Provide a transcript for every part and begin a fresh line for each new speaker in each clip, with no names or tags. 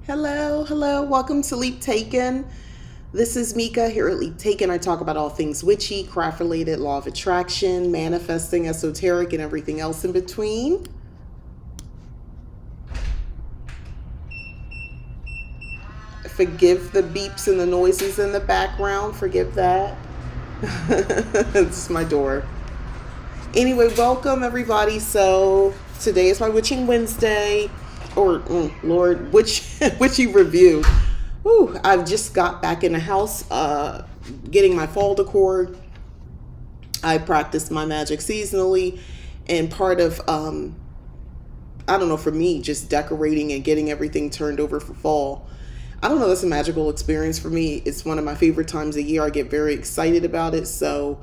Hello, hello. Welcome to Leap Taken. This is Mika here at Leap Taken. I talk about all things witchy, craft related, law of attraction, manifesting, esoteric, and everything else in between. Forgive the beeps and the noises in the background. Forgive that. It's my door. Anyway, welcome everybody. So today is my Witching Wednesday, or Lord, witchy review. Ooh, I've just got back in the house, getting my fall decor. I practice my magic seasonally, and part of I don't know, for me, just decorating and getting everything turned over for fall. I don't know, that's a magical experience for me. It's one of my favorite times of year. I get very excited about it. So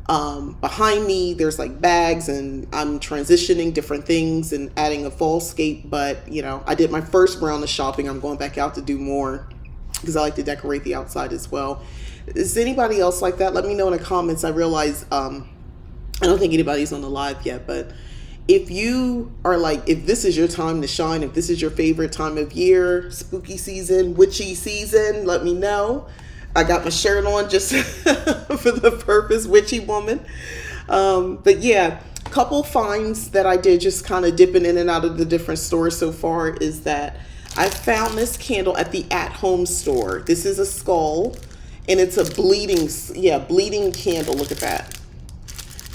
behind me, there's like bags, and I'm transitioning different things and adding a fallscape. But, I did my first round of shopping. I'm going back out to do more because I like to decorate the outside as well. Is anybody else like that? Let me know in the comments. I realize I don't think anybody's on the live yet, but if you are like, if this is your time to shine, if this is your favorite time of year, spooky season, witchy season, let me know. I got my shirt on just for the purpose, witchy woman. But yeah, a couple finds that I did just kind of dipping in and out of the different stores so far is that I found this candle at the at-home store. This is a skull, and it's a bleeding candle. Look at that.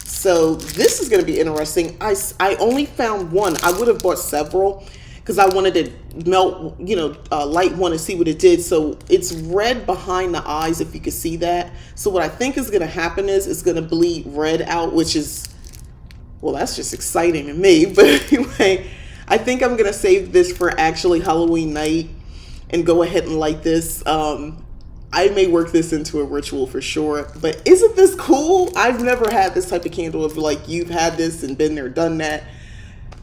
So this is going to be interesting. I only found one. I would have bought several because I wanted to melt, light one and see what it did. So it's red behind the eyes, if you can see that. So what I think is going to happen is it's going to bleed red out, which is, well, that's just exciting to me. But anyway, I think I'm going to save this for actually Halloween night and go ahead and light this. I may work this into a ritual for sure, but isn't this cool? I've never had this type of candle of like, you've had this and been there, done that.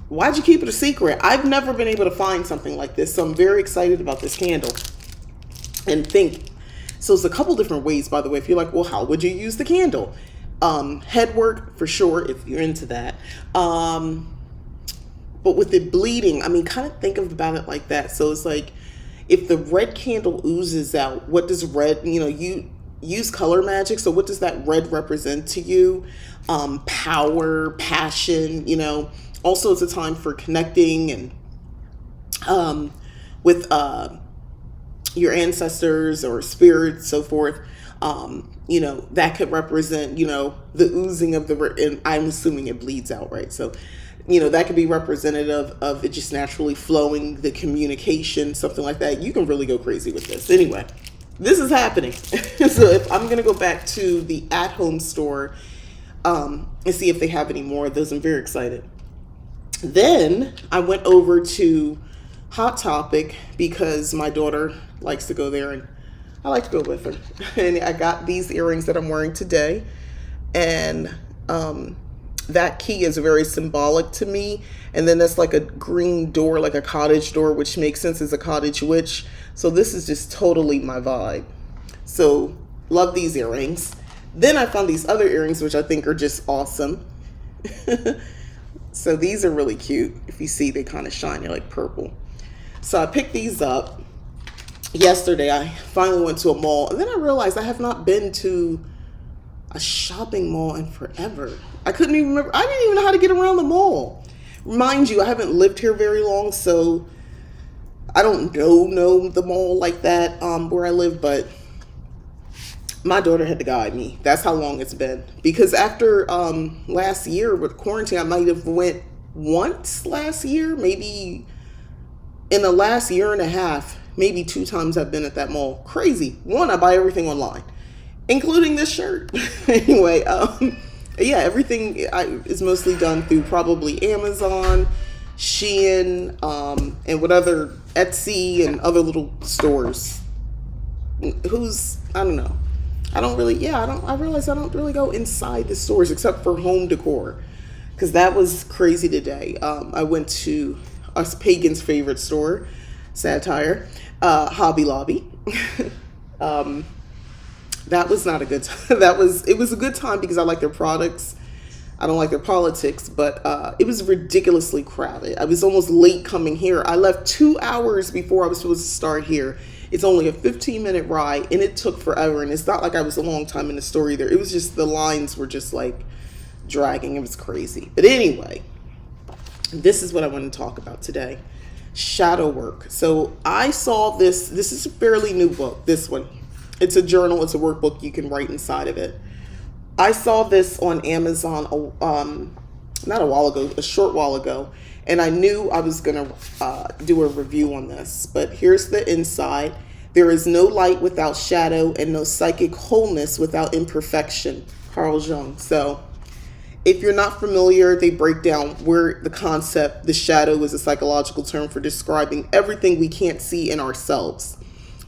Why'd you keep it a secret? I've never been able to find something like this, so I'm very excited about this candle. And so it's a couple different ways, by the way. If you're like, well, how would you use the candle? Head work for sure, if you're into that. But with it bleeding, I mean, kind of think about it like that. So it's like, if the red candle oozes out, what does red, you use color magic. So what does that red represent to you? Power, passion, Also, it's a time for connecting and with your ancestors or spirits, so forth. That could represent, the oozing of and I'm assuming it bleeds out, right? So that could be representative of it just naturally flowing, the communication, something like that. You can really go crazy with this. Anyway, this is happening. So if I'm going to go back to the at-home store and see if they have any more of those, I'm very excited. Then I went over to Hot Topic because my daughter likes to go there and I like to go with her. And I got these earrings that I'm wearing today. And that key is very symbolic to me. And then that's like a green door, like a cottage door, which makes sense as a cottage witch. So this is just totally my vibe. So love these earrings. Then I found these other earrings, which I think are just awesome. So these are really cute. If you see, they kind of shine. They're like purple. So I picked these up yesterday. I finally went to a mall. And then I realized I have not been to a shopping mall in forever. I couldn't even remember. I didn't even know how to get around the mall. Mind you, I haven't lived here very long, so I don't know the mall like that where I live, but my daughter had to guide me. That's how long it's been. Because after last year with quarantine, I might have went once last year, maybe in the last year and a half, maybe 2 times I've been at that mall. Crazy. One, I buy everything online, including this shirt. Anyway, yeah, everything is mostly done through probably Amazon, Shein, and what other, Etsy and other little stores. I don't know. I realize I don't really go inside the stores except for home decor, because that was crazy today. I went to us pagans' favorite store, satire, Hobby Lobby. That was not a good time. It was a good time because I like their products. I don't like their politics, but it was ridiculously crowded. I was almost late coming here. I left 2 hours before I was supposed to start here. It's only a 15-minute ride, and it took forever. And it's not like I was a long time in the store either. It was just the lines were just like dragging. It was crazy. But anyway, this is what I want to talk about today. Shadow work. So I saw this. This is a fairly new book, this one. It's a journal. It's a workbook you can write inside of it. I saw this on Amazon not a while ago, a short while ago, and I knew I was going to do a review on this. But here's the inside. There is no light without shadow and no psychic wholeness without imperfection. Carl Jung. So if you're not familiar, they break down where the concept, the shadow, is a psychological term for describing everything we can't see in ourselves.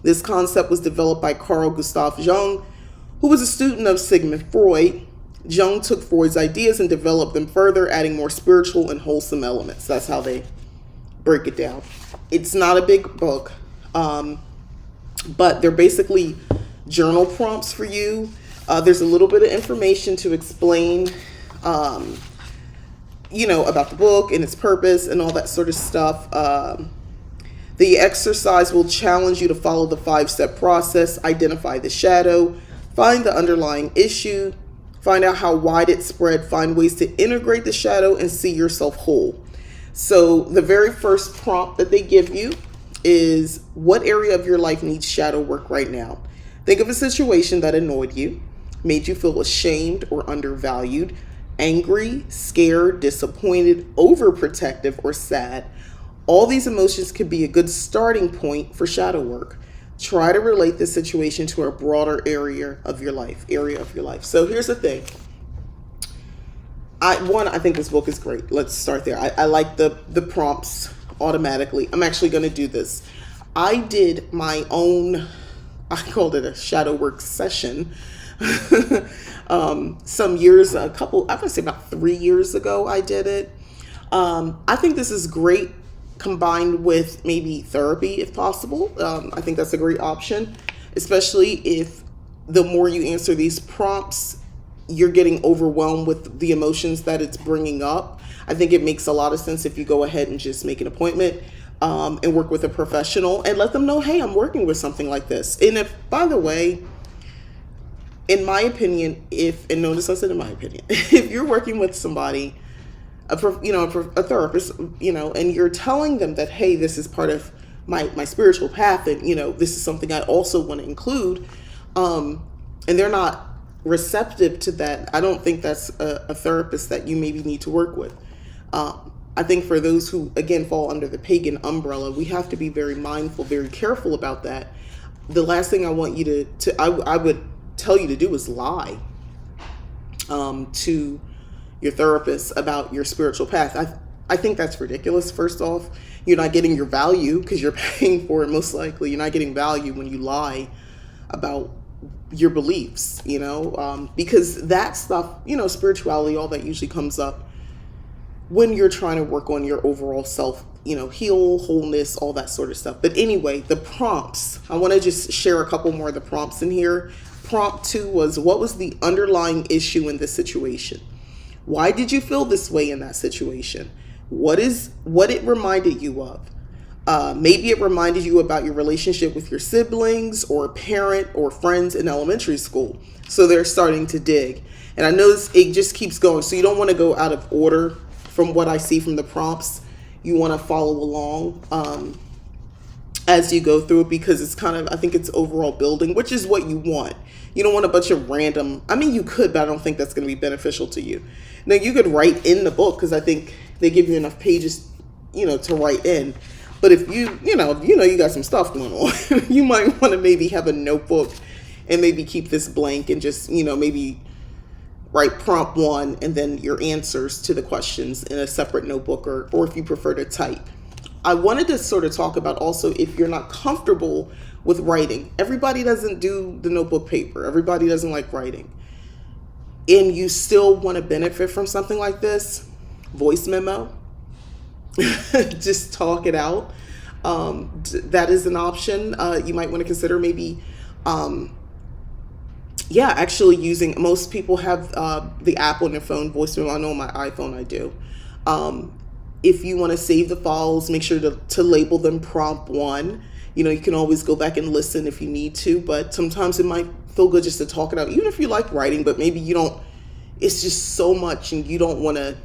This concept was developed by Carl Gustav Jung, who was a student of Sigmund Freud. Jung took Freud's ideas and developed them further, adding more spiritual and wholesome elements. That's how they break it down. It's not a big book, but they're basically journal prompts for you. There's a little bit of information to explain about the book and its purpose and all that sort of stuff. The exercise will challenge you to follow the 5-step process, identify the shadow, find the underlying issue, find out how wide it's spread, find ways to integrate the shadow, and see yourself whole. So the very first prompt that they give you is, what area of your life needs shadow work right now? Think of a situation that annoyed you, made you feel ashamed or undervalued, angry, scared, disappointed, overprotective, or sad. All these emotions could be a good starting point for shadow work. Try to relate this situation to a broader area of your life. So here's the thing. I think this book is great. Let's start there. I like the prompts automatically. I'm actually going to do this. I did my own, I called it a shadow work session. Some years, I'm going to say about 3 years ago, I did it. I think this is great combined with maybe therapy if possible. I think that's a great option, especially if the more you answer these prompts, you're getting overwhelmed with the emotions that it's bringing up. I think it makes a lot of sense if you go ahead and just make an appointment and work with a professional and let them know, hey, I'm working with something like this. And if, by the way, in my opinion, and notice I said in my opinion, if you're working with somebody, a therapist, and you're telling them that, hey, this is part of my spiritual path, and, this is something I also want to include, and they're not receptive to that, I don't think that's a therapist that you maybe need to work with. I think for those who, again, fall under the pagan umbrella, we have to be very mindful, very careful about that. The last thing I want you I would tell you to do is lie to your therapist about your spiritual path. I think that's ridiculous. First off, you're not getting your value because you're paying for it. Most likely you're not getting value when you lie about your beliefs, because that stuff, spirituality, all that usually comes up when you're trying to work on your overall self, heal, wholeness, all that sort of stuff. But anyway, the prompts, I want to just share a couple more of the prompts in here. Prompt 2 was, what was the underlying issue in this situation? Why did you feel this way in that situation? What it reminded you of? Maybe it reminded you about your relationship with your siblings or a parent or friends in elementary school. So they're starting to dig. And I notice it just keeps going. So you don't want to go out of order from what I see from the prompts. You want to follow along as you go through it, because it's I think it's overall building, which is what you want. You don't want a bunch of random, you could, but I don't think that's going to be beneficial to you. Now, you could write in the book, because I think they give you enough pages, to write in. But if you got some stuff going on, you might want to maybe have a notebook and maybe keep this blank and just, maybe write prompt 1 and then your answers to the questions in a separate notebook, or if you prefer to type. I wanted to sort of talk about also, if you're not comfortable with writing. Everybody doesn't do the notebook paper. Everybody doesn't like writing. And you still want to benefit from something like this, voice memo. Just talk it out. That is an option. You might want to consider maybe, yeah, actually using, most people have the app on their phone, voice memo. I know on my iPhone I do. Um, if you want to save the files, make sure to label them prompt one. You know, you can always go back and listen if you need to, but sometimes it might feel good just to talk it out, even if you like writing, but maybe you don't, it's just so much and you don't want to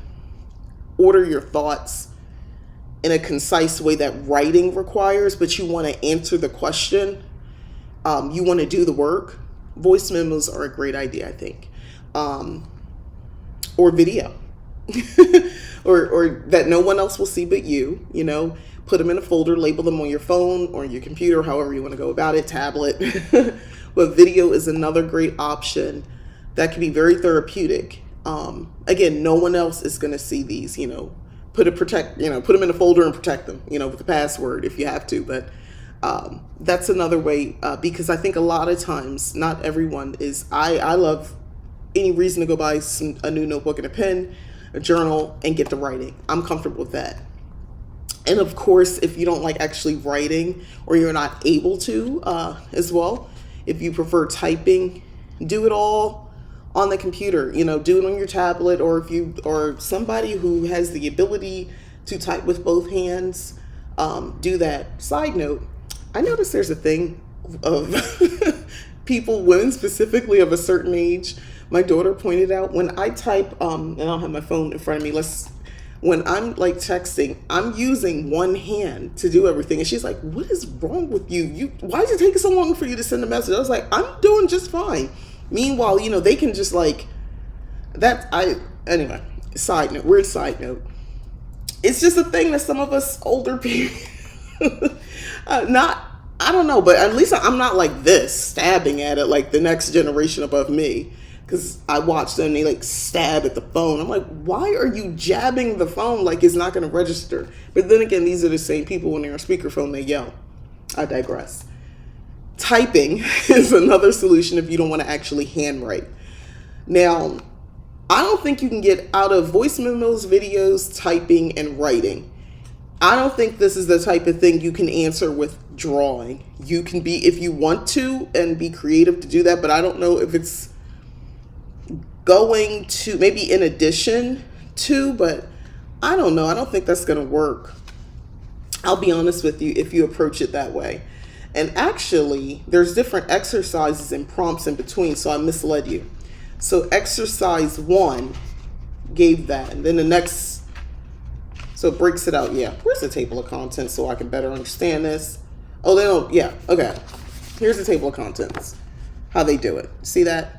order your thoughts in a concise way that writing requires, but you want to answer the question. You want to do the work. Voice memos are a great idea, I think. Or video. or that no one else will see but you, you know. Put them in a folder, label them on your phone or your computer, however you want to go about it, tablet. But video is another great option that can be very therapeutic. Again, no one else is going to see these, you know. Put them in a folder and protect them, you know, with a password if you have to. But that's another way, because I think a lot of times, not everyone is, I love any reason to go buy a new notebook and a pen, a journal, and get to writing. I'm comfortable with that. And of course, if you don't like actually writing, or you're not able to as well, if you prefer typing, do it all on the computer, you know, do it on your tablet, or if you or somebody who has the ability to type with both hands, do that. Side note, I noticed there's a thing of people, women specifically of a certain age. My daughter pointed out when I type, and I don't have my phone in front of me, when I'm like texting, I'm using one hand to do everything. And she's like, what is wrong with you? Why is it taking so long for you to send a message? I was like, I'm doing just fine. Meanwhile, you know, they can just like anyway, weird side note. It's just a thing that some of us older people, I don't know, but at least I'm not like this, stabbing at it like the next generation above me. Because I watch them, they like stab at the phone. I'm like, why are you jabbing the phone like it's not going to register? But then again, these are the same people when they're on speakerphone, they yell. I digress. Typing is another solution if you don't want to actually handwrite. Now, I don't think you can get out of voice memos, videos, typing, and writing. I don't think this is the type of thing you can answer with drawing. You can be, if you want to, and be creative to do that, but I don't know if it's going to, maybe in addition to, but I don't know. I don't think that's going to work. I'll be honest with you if you approach it that way. And actually, there's different exercises and prompts in between, so I misled you. So exercise 1 gave that, and then the next, so it breaks it out. Yeah, where's the table of contents so I can better understand this? Oh, they don't, yeah, okay. Here's the table of contents, how they do it. See that?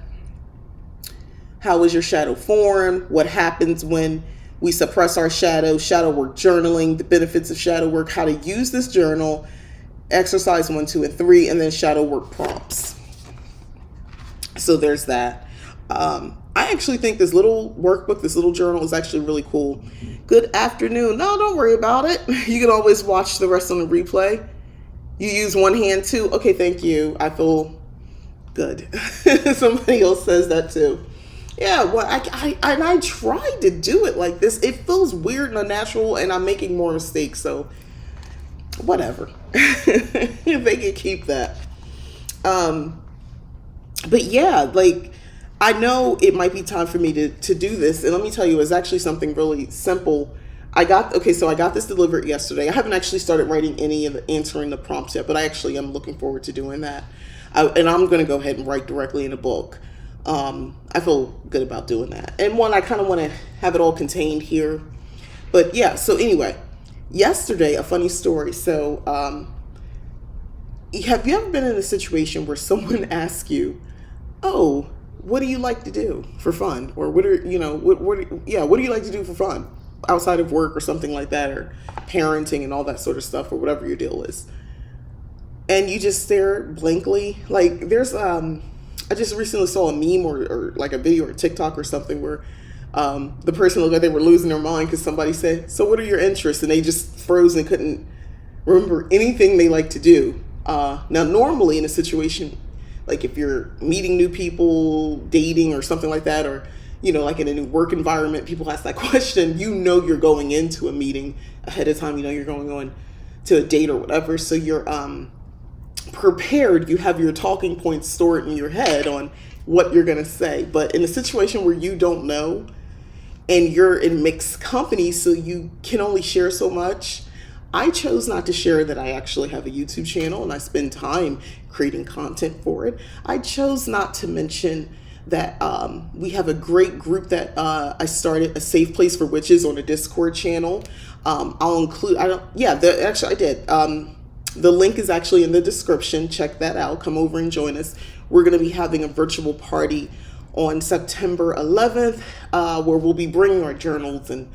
How is your shadow formed? What happens when we suppress our shadow work journaling, the benefits of shadow work, how to use this journal, exercise 1, 2, and 3, and then shadow work prompts. So there's that. I actually think this little workbook, this little journal is actually really cool. Good afternoon. No, don't worry about it. You can always watch the rest on the replay. You use one hand too. Okay, thank you. I feel good. Somebody else says that too. Yeah, well, I tried to do it like this. It feels weird and unnatural, and I'm making more mistakes, so whatever. They can keep that. But yeah, like, I know it might be time for me to do this, and let me tell you, it's actually something really simple. I got this delivered yesterday. I haven't actually started writing answering the prompts yet, but I actually am looking forward to doing that. And I'm going to go ahead and write directly in a book. I feel good about doing that. And I kind of want to have it all contained here. But yeah, so anyway, yesterday, a funny story. So, have you ever been in a situation where someone asks you, oh, what do you like to do for fun? Or what do you like to do for fun outside of work or something like that, or parenting and all that sort of stuff, or whatever your deal is. And you just stare blankly. Like, there's, I just recently saw a meme or like a video or TikTok or something where the person looked like they were losing their mind because somebody said, so what are your interests? And they just froze and couldn't remember anything they like to do. Now, normally in a situation, like if you're meeting new people, dating or something like that, or, like in a new work environment, people ask that question, you're going into a meeting ahead of time, you're going on to a date or whatever. So you're prepared. You have your talking points stored in your head on what you're going to say. But in a situation where you don't know and you're in mixed company, so you can only share so much, I chose not to share that I actually have a YouTube channel and I spend time creating content for it. I chose not to mention that we have a great group that I started, a safe place for witches, on a Discord channel. I'll include, actually I did. The link is actually in the description. Check that out. Come over and join us. We're going to be having a virtual party on September 11th, where we'll be bringing our journals and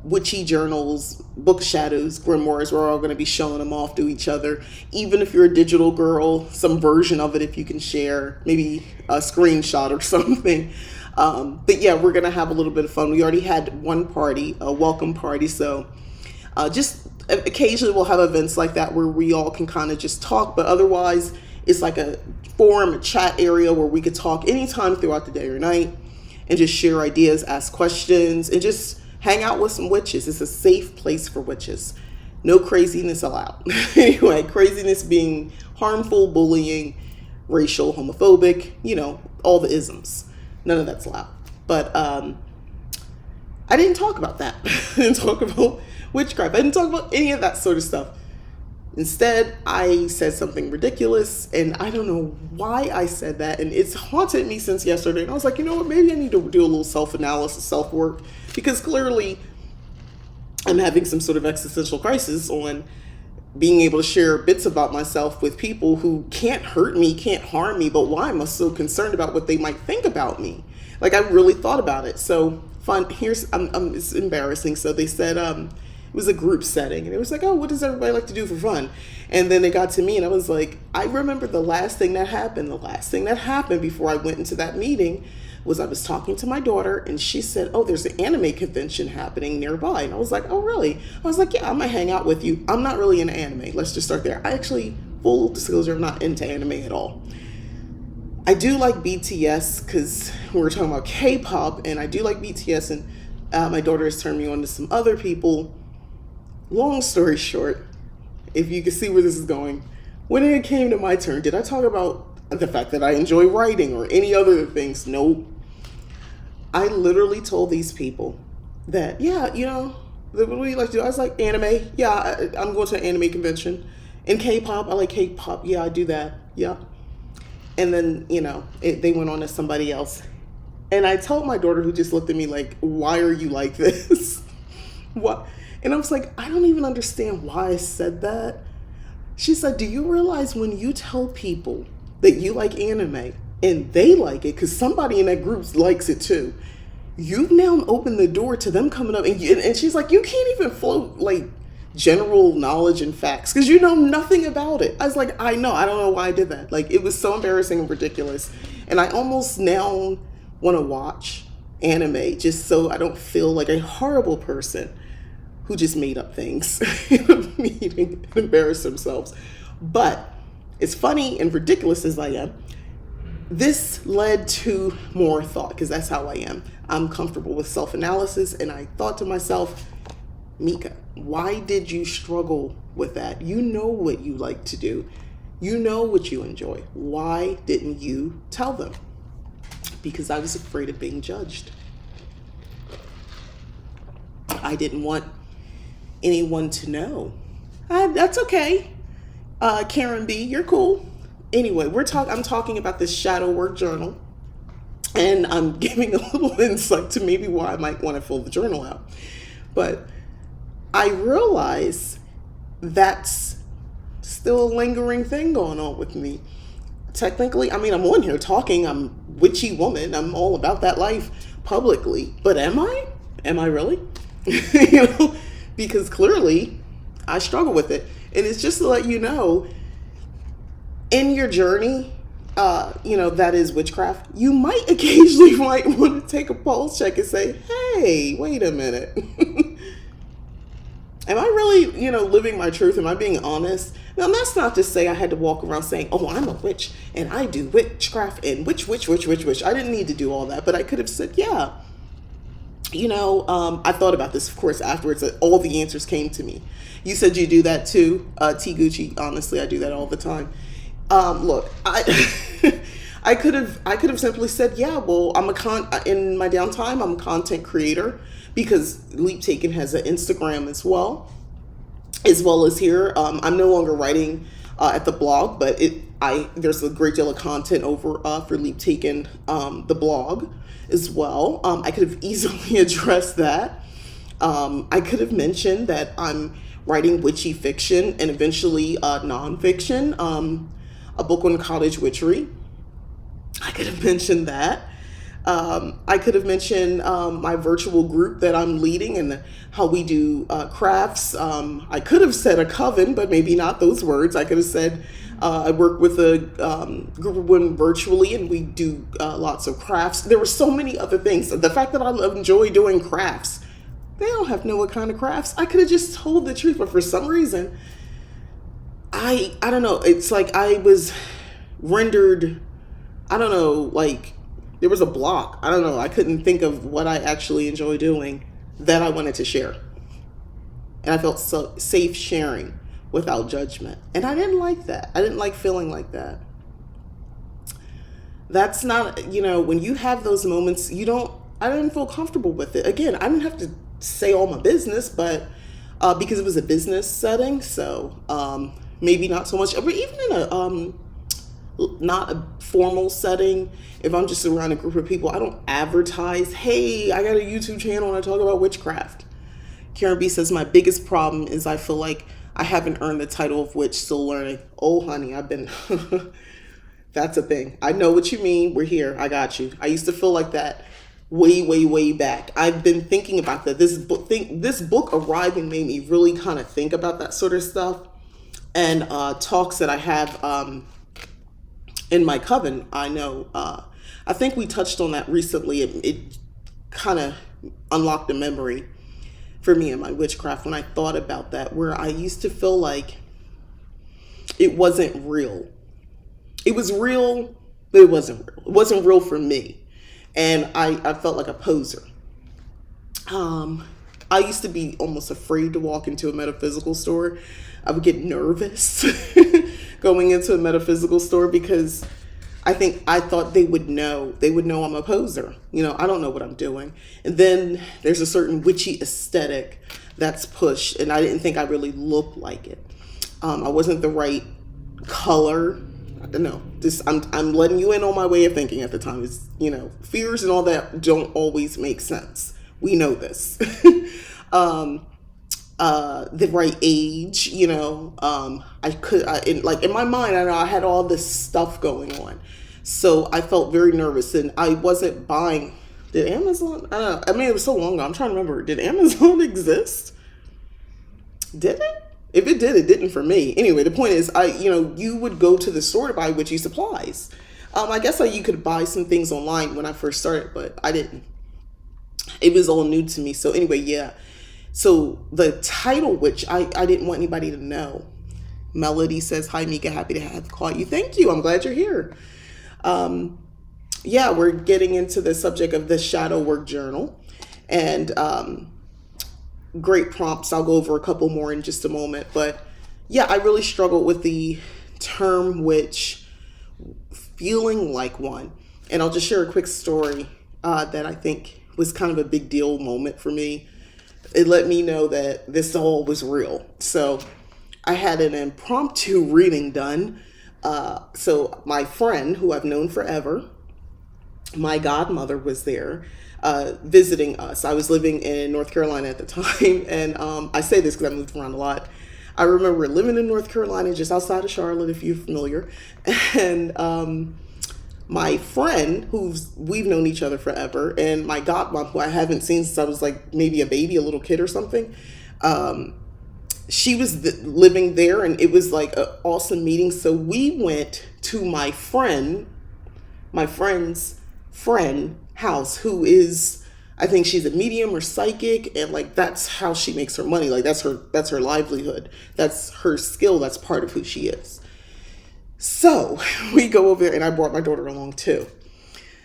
witchy journals, book shadows, grimoires. We're all going to be showing them off to each other. Even if you're a digital girl, some version of it, if you can share, maybe a screenshot or something. But yeah, we're going to have a little bit of fun. We already had one party, a welcome party. So just occasionally we'll have events like that where we all can kind of just talk. But otherwise, it's like a forum, a chat area where we could talk anytime throughout the day or night and just share ideas, ask questions, and just hang out with some witches. It's a safe place for witches. No craziness allowed. Anyway, craziness being harmful, bullying, racial, homophobic, all the isms. None of that's allowed. But I didn't talk about that. I didn't talk about witchcraft. I didn't talk about any of that sort of stuff. Instead, I said something ridiculous, and I don't know why I said that, and it's haunted me since yesterday. And I was like, you know what, maybe I need to do a little self-analysis, self-work, because clearly I'm having some sort of existential crisis on being able to share bits about myself with people who can't hurt me, can't harm me, but why am I so concerned about what they might think about me? Like, I really thought about it. So, it's embarrassing. So they said, it was a group setting, and it was like, oh, what does everybody like to do for fun? And then they got to me, and I was like, I remember the last thing that happened before I went into that meeting was I was talking to my daughter, and she said, oh, there's an anime convention happening nearby. And I was like, oh, really? I was like, yeah, I might hang out with you. I'm not really into anime. Let's just start there. I actually, full disclosure, I'm not into anime at all. I do like BTS, because we were talking about K-pop, and I do like BTS, and my daughter has turned me on to some other people. Long story short, if you can see where this is going, when it came to my turn, did I talk about the fact that I enjoy writing or any other things? Nope. I literally told these people that, yeah, what do you like to do? I was like, anime. Yeah, I'm going to an anime convention. And K-pop, I like K-pop. Yeah, I do that. Yeah. And then, they went on to somebody else. And I told my daughter, who just looked at me like, why are you like this? What? And I was like, I don't even understand why I said that. She said, do you realize when you tell people that you like anime and they like it, because somebody in that group likes it too, you've now opened the door to them coming up. And she's like, you can't even float like general knowledge and facts because you know nothing about it. I was like, I know. I don't know why I did that. Like, it was so embarrassing and ridiculous. And I almost now want to watch anime just so I don't feel like a horrible person who just made up things in a meeting and embarrassed themselves. But as funny and ridiculous as I am, this led to more thought, because that's how I am. I'm comfortable with self-analysis, and I thought to myself, Mika, why did you struggle with that? You know what you like to do. You know what you enjoy. Why didn't you tell them? Because I was afraid of being judged. I didn't want anyone to know. That's okay. Karen B, you're cool. Anyway, I'm talking about this shadow work journal, and I'm giving a little insight to maybe why I might want to fill the journal out. But I realize that's still a lingering thing going on with me. Technically, I'm on here talking, I'm witchy woman, I'm all about that life publicly, but am I? Am I really? Because clearly I struggle with it. And it's just to let you know, in your journey, that is witchcraft, you might occasionally want to take a pulse check and say, hey, wait a minute. Am I really, living my truth? Am I being honest? Now, that's not to say I had to walk around saying, oh, I'm a witch and I do witchcraft and witch. I didn't need to do all that, but I could have said, yeah, I thought about this, of course, afterwards. All the answers came to me. You said you do that too, T Gucci. Honestly, I do that all the time. Look, I could have simply said, yeah, well, in my downtime, I'm a content creator because Leap Taken has an Instagram as well as here. I'm no longer writing at the blog, but there's a great deal of content over for Leap Taken, the blog as well. I could have easily addressed that. I could have mentioned that I'm writing witchy fiction and eventually nonfiction, a book on cottage witchery. I could have mentioned that. I could have mentioned my virtual group that I'm leading and how we do crafts. I could have said a coven, but maybe not those words. I could have said I work with a group of women virtually and we do lots of crafts. There were so many other things. The fact that I enjoy doing crafts, they don't have to know what kind of crafts. I could have just told the truth, but for some reason, I don't know. It's like I was rendered, I don't know, like there was a block. I don't know. I couldn't think of what I actually enjoy doing that I wanted to share. And I felt so safe sharing without judgment. And I didn't like that. I didn't like feeling like that. That's not, when you have those moments, I didn't feel comfortable with it. Again, I didn't have to say all my business, but because it was a business setting, so maybe not so much. But even in a not a formal setting, if I'm just around a group of people, I don't advertise, hey, I got a YouTube channel and I talk about witchcraft. Karen B says, my biggest problem is I feel like I haven't earned the title of witch, still learning. Oh, honey, I've been, that's a thing. I know what you mean. We're here. I got you. I used to feel like that way, way, way back. I've been thinking about that. This book arriving made me really kind of think about that sort of stuff. And talks that I have in my coven, I know, I think we touched on that recently. It kind of unlocked a memory for me in my witchcraft when I thought about that, where I used to feel like it wasn't real. It was real, but it wasn't real. It wasn't real for me. And I felt like a poser. I used to be almost afraid to walk into a metaphysical store. I would get nervous going into a metaphysical store because I thought they would know. They would know I'm a poser. I don't know what I'm doing. And then there's a certain witchy aesthetic that's pushed, and I didn't think I really looked like it. I wasn't the right color. I don't know. I'm letting you in on my way of thinking at the time. Is fears and all that don't always make sense. We know this. The right age, in my mind, I had all this stuff going on. So I felt very nervous and I wasn't buying. Did Amazon? I don't know. I mean, it was so long ago. I'm trying to remember. Did Amazon exist? Did it? If it did, it didn't for me. Anyway, the point is, you would go to the store to buy witchy supplies. I guess you could buy some things online when I first started, but I didn't. It was all new to me. So anyway, yeah. So the title, which I didn't want anybody to know. Melody says, hi, Mika, happy to have caught you. Thank you. I'm glad you're here. Yeah, we're getting into the subject of the shadow work journal and great prompts. I'll go over a couple more in just a moment. But yeah, I really struggled with the term witch, feeling like one. And I'll just share a quick story that I think was kind of a big deal moment for me. It let me know that this all was real. So I had an impromptu reading done. So my friend, who I've known forever, my godmother was there visiting us. I was living in North Carolina at the time. And I say this because I moved around a lot. I remember living in North Carolina, just outside of Charlotte, if you're familiar. And my friend, we've known each other forever, and my godmom, who I haven't seen since I was like maybe a baby, a little kid or something, she was living there, and it was like an awesome meeting. So we went to my friend's friend house, who is, I think she's a medium or psychic, and like that's how she makes her money. Like that's her livelihood. That's her skill. That's part of who she is. So we go over there, and I brought my daughter along too.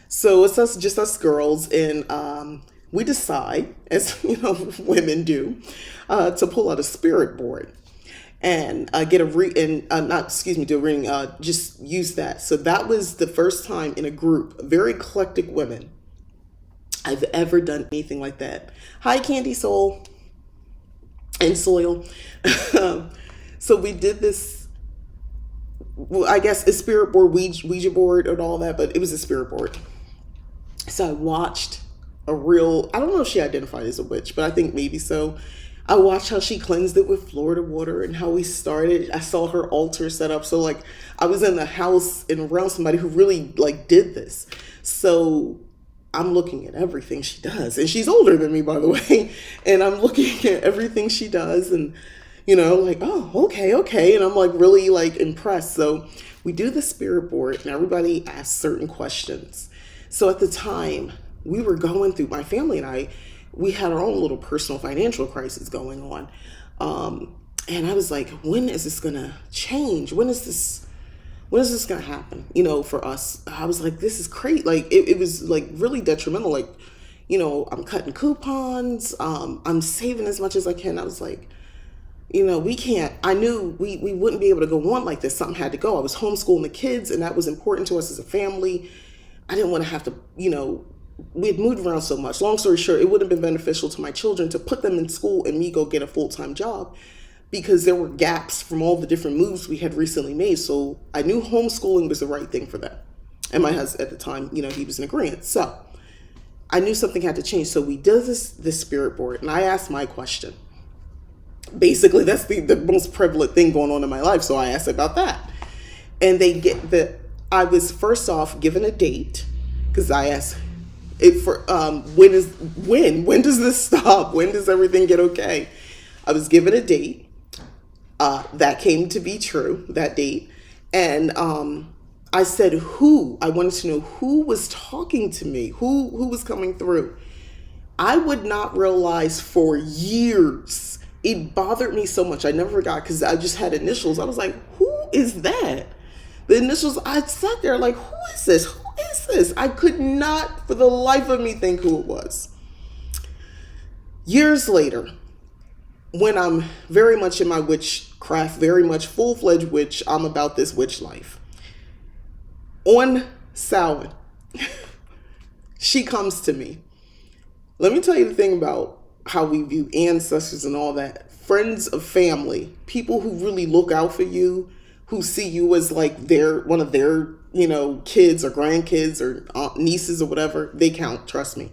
So it's just us girls, and we decide, as women do, to pull out a spirit board and get a not excuse me, do a reading. Just use that. So that was the first time in a group, very eclectic women, I've ever done anything like that. Hi, Candy Soul and Soil. So we did this. Well, I guess a spirit board, Ouija board, and all that, but it was a spirit board. So I watched I don't know if she identified as a witch, but I think maybe so. I watched how she cleansed it with Florida water and how we started. I saw her altar set up. So like I was in the house and around somebody who really like did this. So I'm looking at everything she does. And she's older than me, by the way. And I'm looking at everything she does and, like, oh, okay. And I'm like really like impressed. So we do the spirit board and everybody asks certain questions. So at the time we were going through, my family and I, we had our own little personal financial crisis going on. And I was like, when is this going to change? When is this going to happen? For us, I was like, this is crazy. Like, it was like really detrimental. Like, I'm cutting coupons. I'm saving as much as I can. I was like, we can't, I knew we wouldn't be able to go on like this. Something had to go. I was homeschooling the kids and that was important to us as a family. I didn't want to have to, we had moved around so much. Long story short, it would have been beneficial to my children to put them in school and me go get a full-time job because there were gaps from all the different moves we had recently made. So I knew homeschooling was the right thing for them. And my husband at the time, he was in agreement. So I knew something had to change. So we did this spirit board and I asked my question. Basically, that's the most prevalent thing going on in my life. So I asked about that. And I was first off given a date because I asked, when does this stop? When does everything get okay? I was given a date that came to be true, that date. And I said I wanted to know who was talking to me, who was coming through. I would not realize for years. It bothered me so much. I never forgot because I just had initials. I was like, who is that? The initials, I sat there like, who is this? Who is this? I could not for the life of me think who it was. Years later, when I'm very much in my witchcraft, very much full-fledged witch, I'm about this witch life. On Samhain, she comes to me. Let me tell you the thing about how we view ancestors and all that. Friends of family, people who really look out for you, who see you as like one of their, kids or grandkids or nieces or whatever, they count, trust me.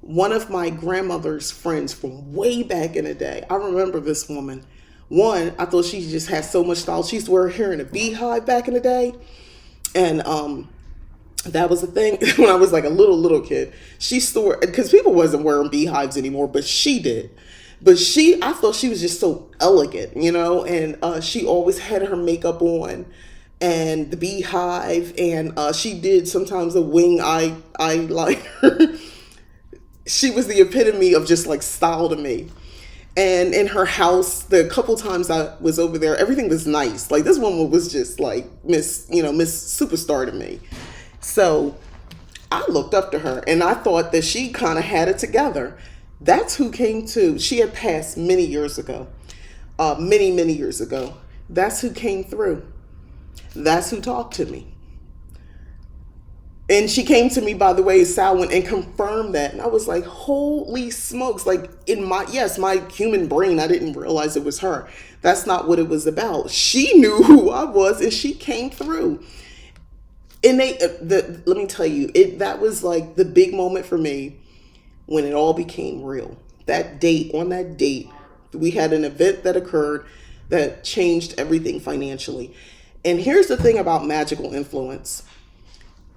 One of my grandmother's friends from way back in the day, I remember this woman. One, I thought she just had so much style. She used to wear her hair in a beehive back in the day. And that was the thing when I was like a little kid. She stored, because people wasn't wearing beehives anymore, but she did. But I thought she was just so elegant, and she always had her makeup on and the beehive, and she did sometimes a wing eyeliner. She was the epitome of just like style to me. And in her house, the couple times I was over there, everything was nice. Like this woman was just like Miss Superstar to me. So I looked up to her and I thought that she kind of had it together. That's who came to. She had passed many years ago. Many years ago. That's who came through. That's who talked to me. And she came to me, by the way, Samhain, and confirmed that. And I was like, holy smokes. Like in my human brain, I didn't realize it was her. That's not what it was about. She knew who I was and she came through. And let me tell you, that was like the big moment for me when it all became real. On that date, we had an event that occurred that changed everything financially. And here's the thing about magical influence.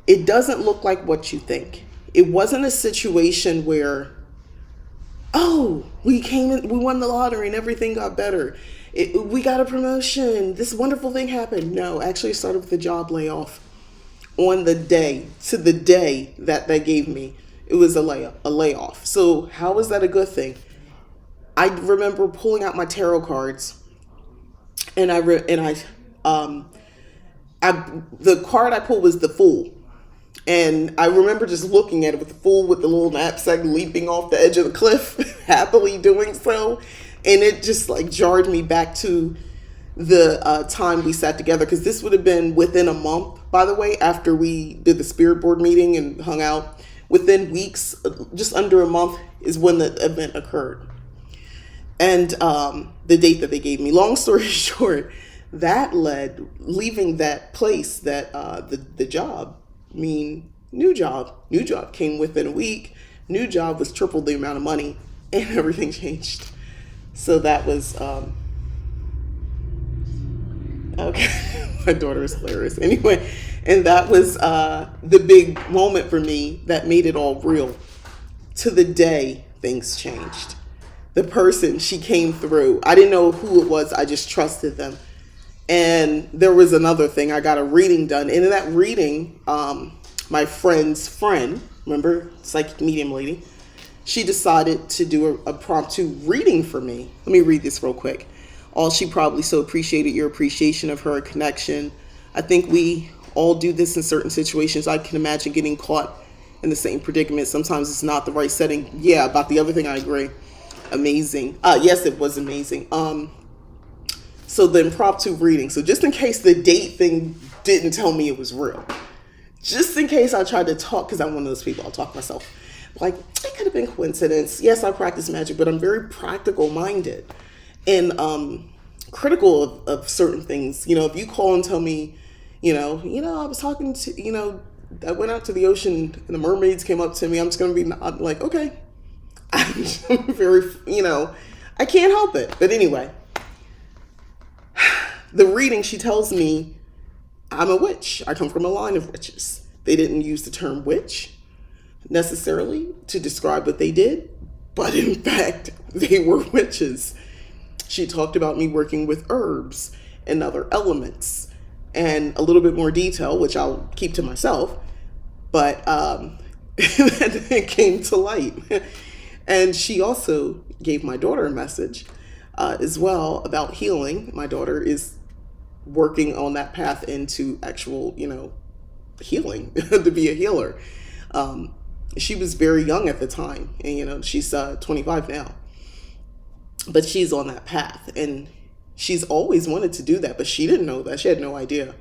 It doesn't look like what you think. It wasn't a situation where, we won the lottery and everything got better. We got a promotion. This wonderful thing happened. No, actually it started with a job layoff. On the day that they gave me, it was a layoff. So how is that a good thing? I remember pulling out my tarot cards, and the card I pulled was the Fool. And I remember just looking at it with the little knapsack leaping off the edge of the cliff, happily doing so. And it just like jarred me back to the time we sat together, because this would have been within a month, by the way, after we did the spirit board meeting and hung out. Within weeks, just under a month, is when the event occurred. And the date that they gave me. Long story short, that led, leaving that place, that the job, new job came within a week. New job was triple the amount of money, and everything changed. So that was okay. My daughter is hilarious. Anyway, and that was the big moment for me that made it all real. To the day things changed. The person, she came through. I didn't know who it was. I just trusted them. And there was another thing. I got a reading done. And in that reading, my friend's friend, remember, psychic medium lady, she decided to do a impromptu reading for me. Let me read this real quick. All she probably so appreciated your appreciation of her connection. I think we all do this in certain situations. I can imagine getting caught in the same predicament. Sometimes it's not the right setting. Yeah, about the other thing, I agree. Amazing. Yes, it was amazing. So the impromptu reading. So just in case the date thing didn't tell me it was real. Just in case I tried to talk, because I'm one of those people, I'll talk myself. Like, it could have been coincidence. Yes, I practice magic, but I'm very practical minded and critical of certain things. If you call and tell me, I was talking to, I went out to the ocean and the mermaids came up to me, I'm just going to be like, okay. I'm very, I can't help it. But anyway, the reading, she tells me I'm a witch. I come from a line of witches. They didn't use the term witch necessarily to describe what they did, but in fact, they were witches. She talked about me working with herbs and other elements and a little bit more detail, which I'll keep to myself, but it came to light. And she also gave my daughter a message as well about healing. My daughter is working on that path into actual, healing, to be a healer. She was very young at the time, and, she's 25 now. But she's on that path, and she's always wanted to do that, but she didn't know that. She had no idea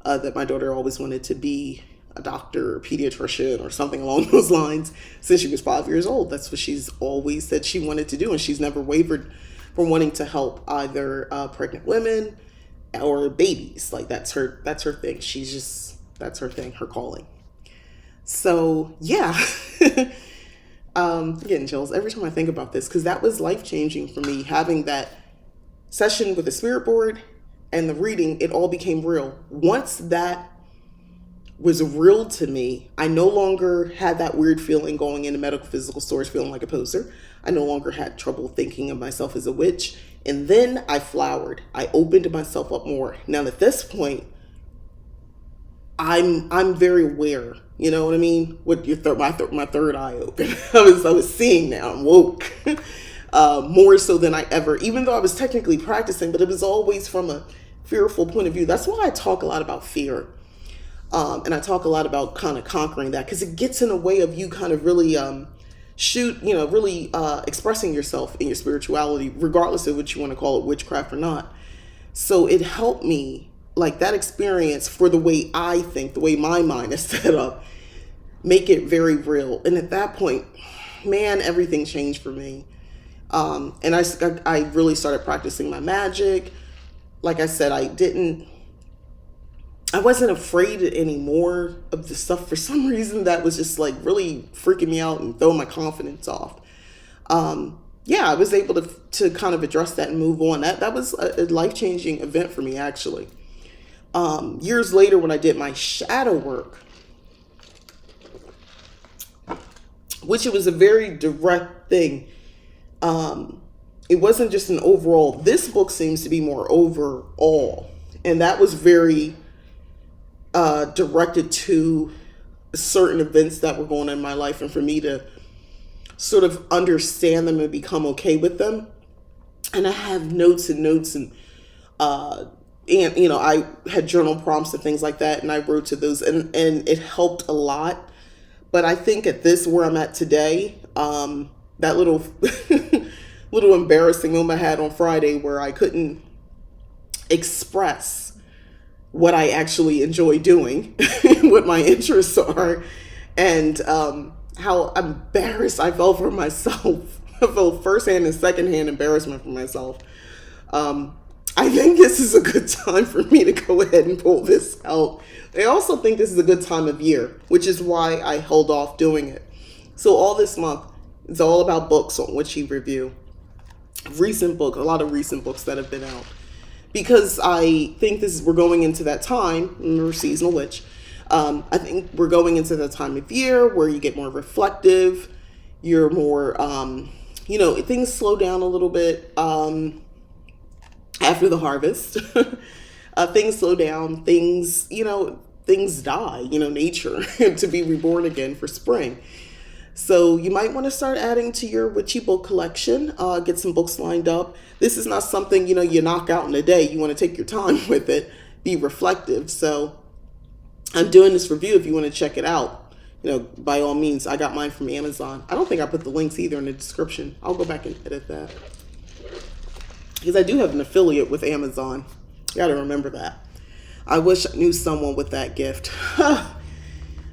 that my daughter always wanted to be a doctor or pediatrician or something along those lines since she was 5 years old. That's what she's always said she wanted to do, and she's never wavered from wanting to help either pregnant women or babies. Like that's her thing. That's her thing, her calling. So yeah, I'm getting chills every time I think about this, because that was life-changing for me, having that session with the spirit board and the reading. It all became real. Once that was real to me, I no longer had that weird feeling going into medical physical stores feeling like a poser. I no longer had trouble thinking of myself as a witch. And then I flowered. I opened myself up more. Now at this point, I'm very aware. You know what I mean? With my third eye open. I was seeing now. I'm woke. More so than I ever, even though I was technically practicing, but it was always from a fearful point of view. That's why I talk a lot about fear. And I talk a lot about kind of conquering that, because it gets in the way of you kind of really really expressing yourself in your spirituality, regardless of what you want to call it, witchcraft or not. So it helped me, like that experience, for the way I think, the way my mind is set up, make it very real. And at that point, man, everything changed for me. And I really started practicing my magic. Like I said, I wasn't afraid anymore of the stuff for some reason that was just like really freaking me out and throwing my confidence off. I was able to kind of address that and move on. That was a life-changing event for me, actually. Years later, when I did my shadow work, which it was a very direct thing. It wasn't just an overall. This book seems to be more overall. And that was very directed to certain events that were going on in my life, and for me to sort of understand them and become okay with them. And I have notes and and I had journal prompts and things like that, and I wrote to those, and it helped a lot. But I think at this where I'm at today, that little little embarrassing moment I had on Friday where I couldn't express what I actually enjoy doing, what my interests are, and how embarrassed I felt for myself. I felt firsthand and secondhand embarrassment for myself. Um, I think this is a good time for me to go ahead and pull this out. I also think this is a good time of year, which is why I held off doing it. So all this month, it's all about books on Witchy review. Recent book, a lot of recent books that have been out. Because I think we're going into that time, remember seasonal witch. I think we're going into the time of year where you get more reflective. You're more, things slow down a little bit after the harvest. Things slow down. Things die. Nature to be reborn again for spring. So you might want to start adding to your witchy book collection. Get some books lined up. This is not something you knock out in a day. You want to take your time with it. Be reflective. So I'm doing this review. If you want to check it out, by all means. I got mine from Amazon. I don't think I put the links either in the description. I'll go back and edit that because I do have an affiliate with Amazon. Got to remember that. I wish I knew someone with that gift.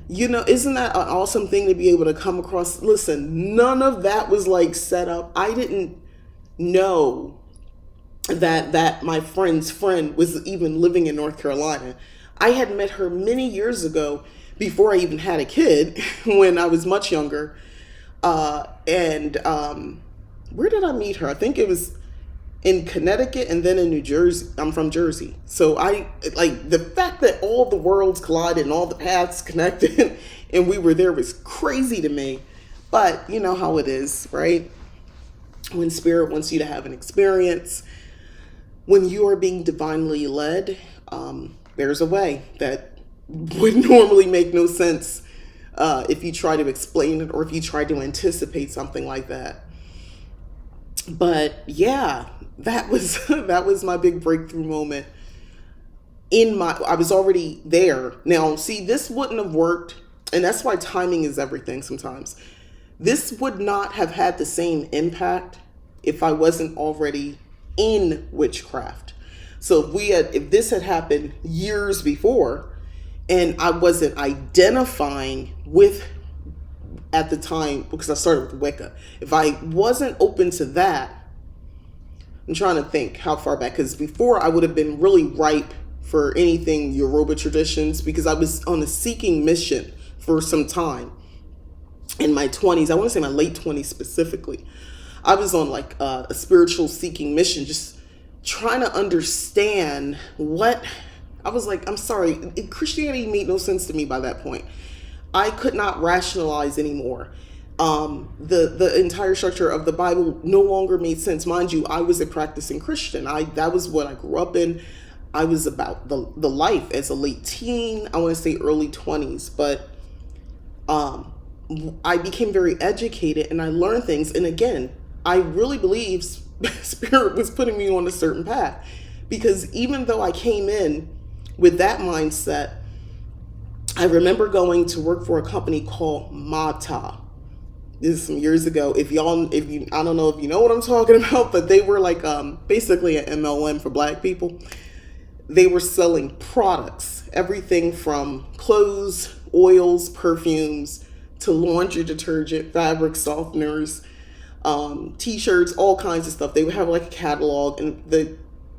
Isn't that an awesome thing to be able to come across? Listen, none of that was like set up. I didn't know that my friend's friend was even living in North Carolina. I had met her many years ago before I even had a kid when I was much younger. And where did I meet her? I think it was in Connecticut and then in New Jersey. I'm from Jersey. So the fact that all the worlds collided and all the paths connected and we were there was crazy to me. But you know how it is, right? When spirit wants you to have an experience, when you are being divinely led, there's a way that would normally make no sense if you try to explain it or if you try to anticipate something like that. But yeah, that was my big breakthrough moment. I was already there. Now, see, this wouldn't have worked, and that's why timing is everything sometimes. This would not have had the same impact if I wasn't already in witchcraft. So if this had happened years before and I wasn't identifying with at the time, because I started with Wicca, if I wasn't open to that, I'm trying to think how far back, because before I would have been really ripe for anything Yoruba traditions, because I was on a seeking mission for some time in my 20s. I want to say my late 20s specifically. I was on like a spiritual seeking mission, just trying to understand what I was like. I'm sorry, Christianity made no sense to me by that point. I could not rationalize anymore. The entire structure of the Bible no longer made sense. Mind you, I was a practicing Christian. That was what I grew up in. I was about the life as a late teen. I want to say early 20s, but I became very educated and I learned things. And again, I really believe Spirit was putting me on a certain path, because even though I came in with that mindset, I remember going to work for a company called Mata. This is some years ago. I don't know if you know what I'm talking about, but they were like basically an MLM for Black people. They were selling products, everything from clothes, oils, perfumes, to laundry detergent, fabric softeners, t-shirts, all kinds of stuff. They would have like a catalog, and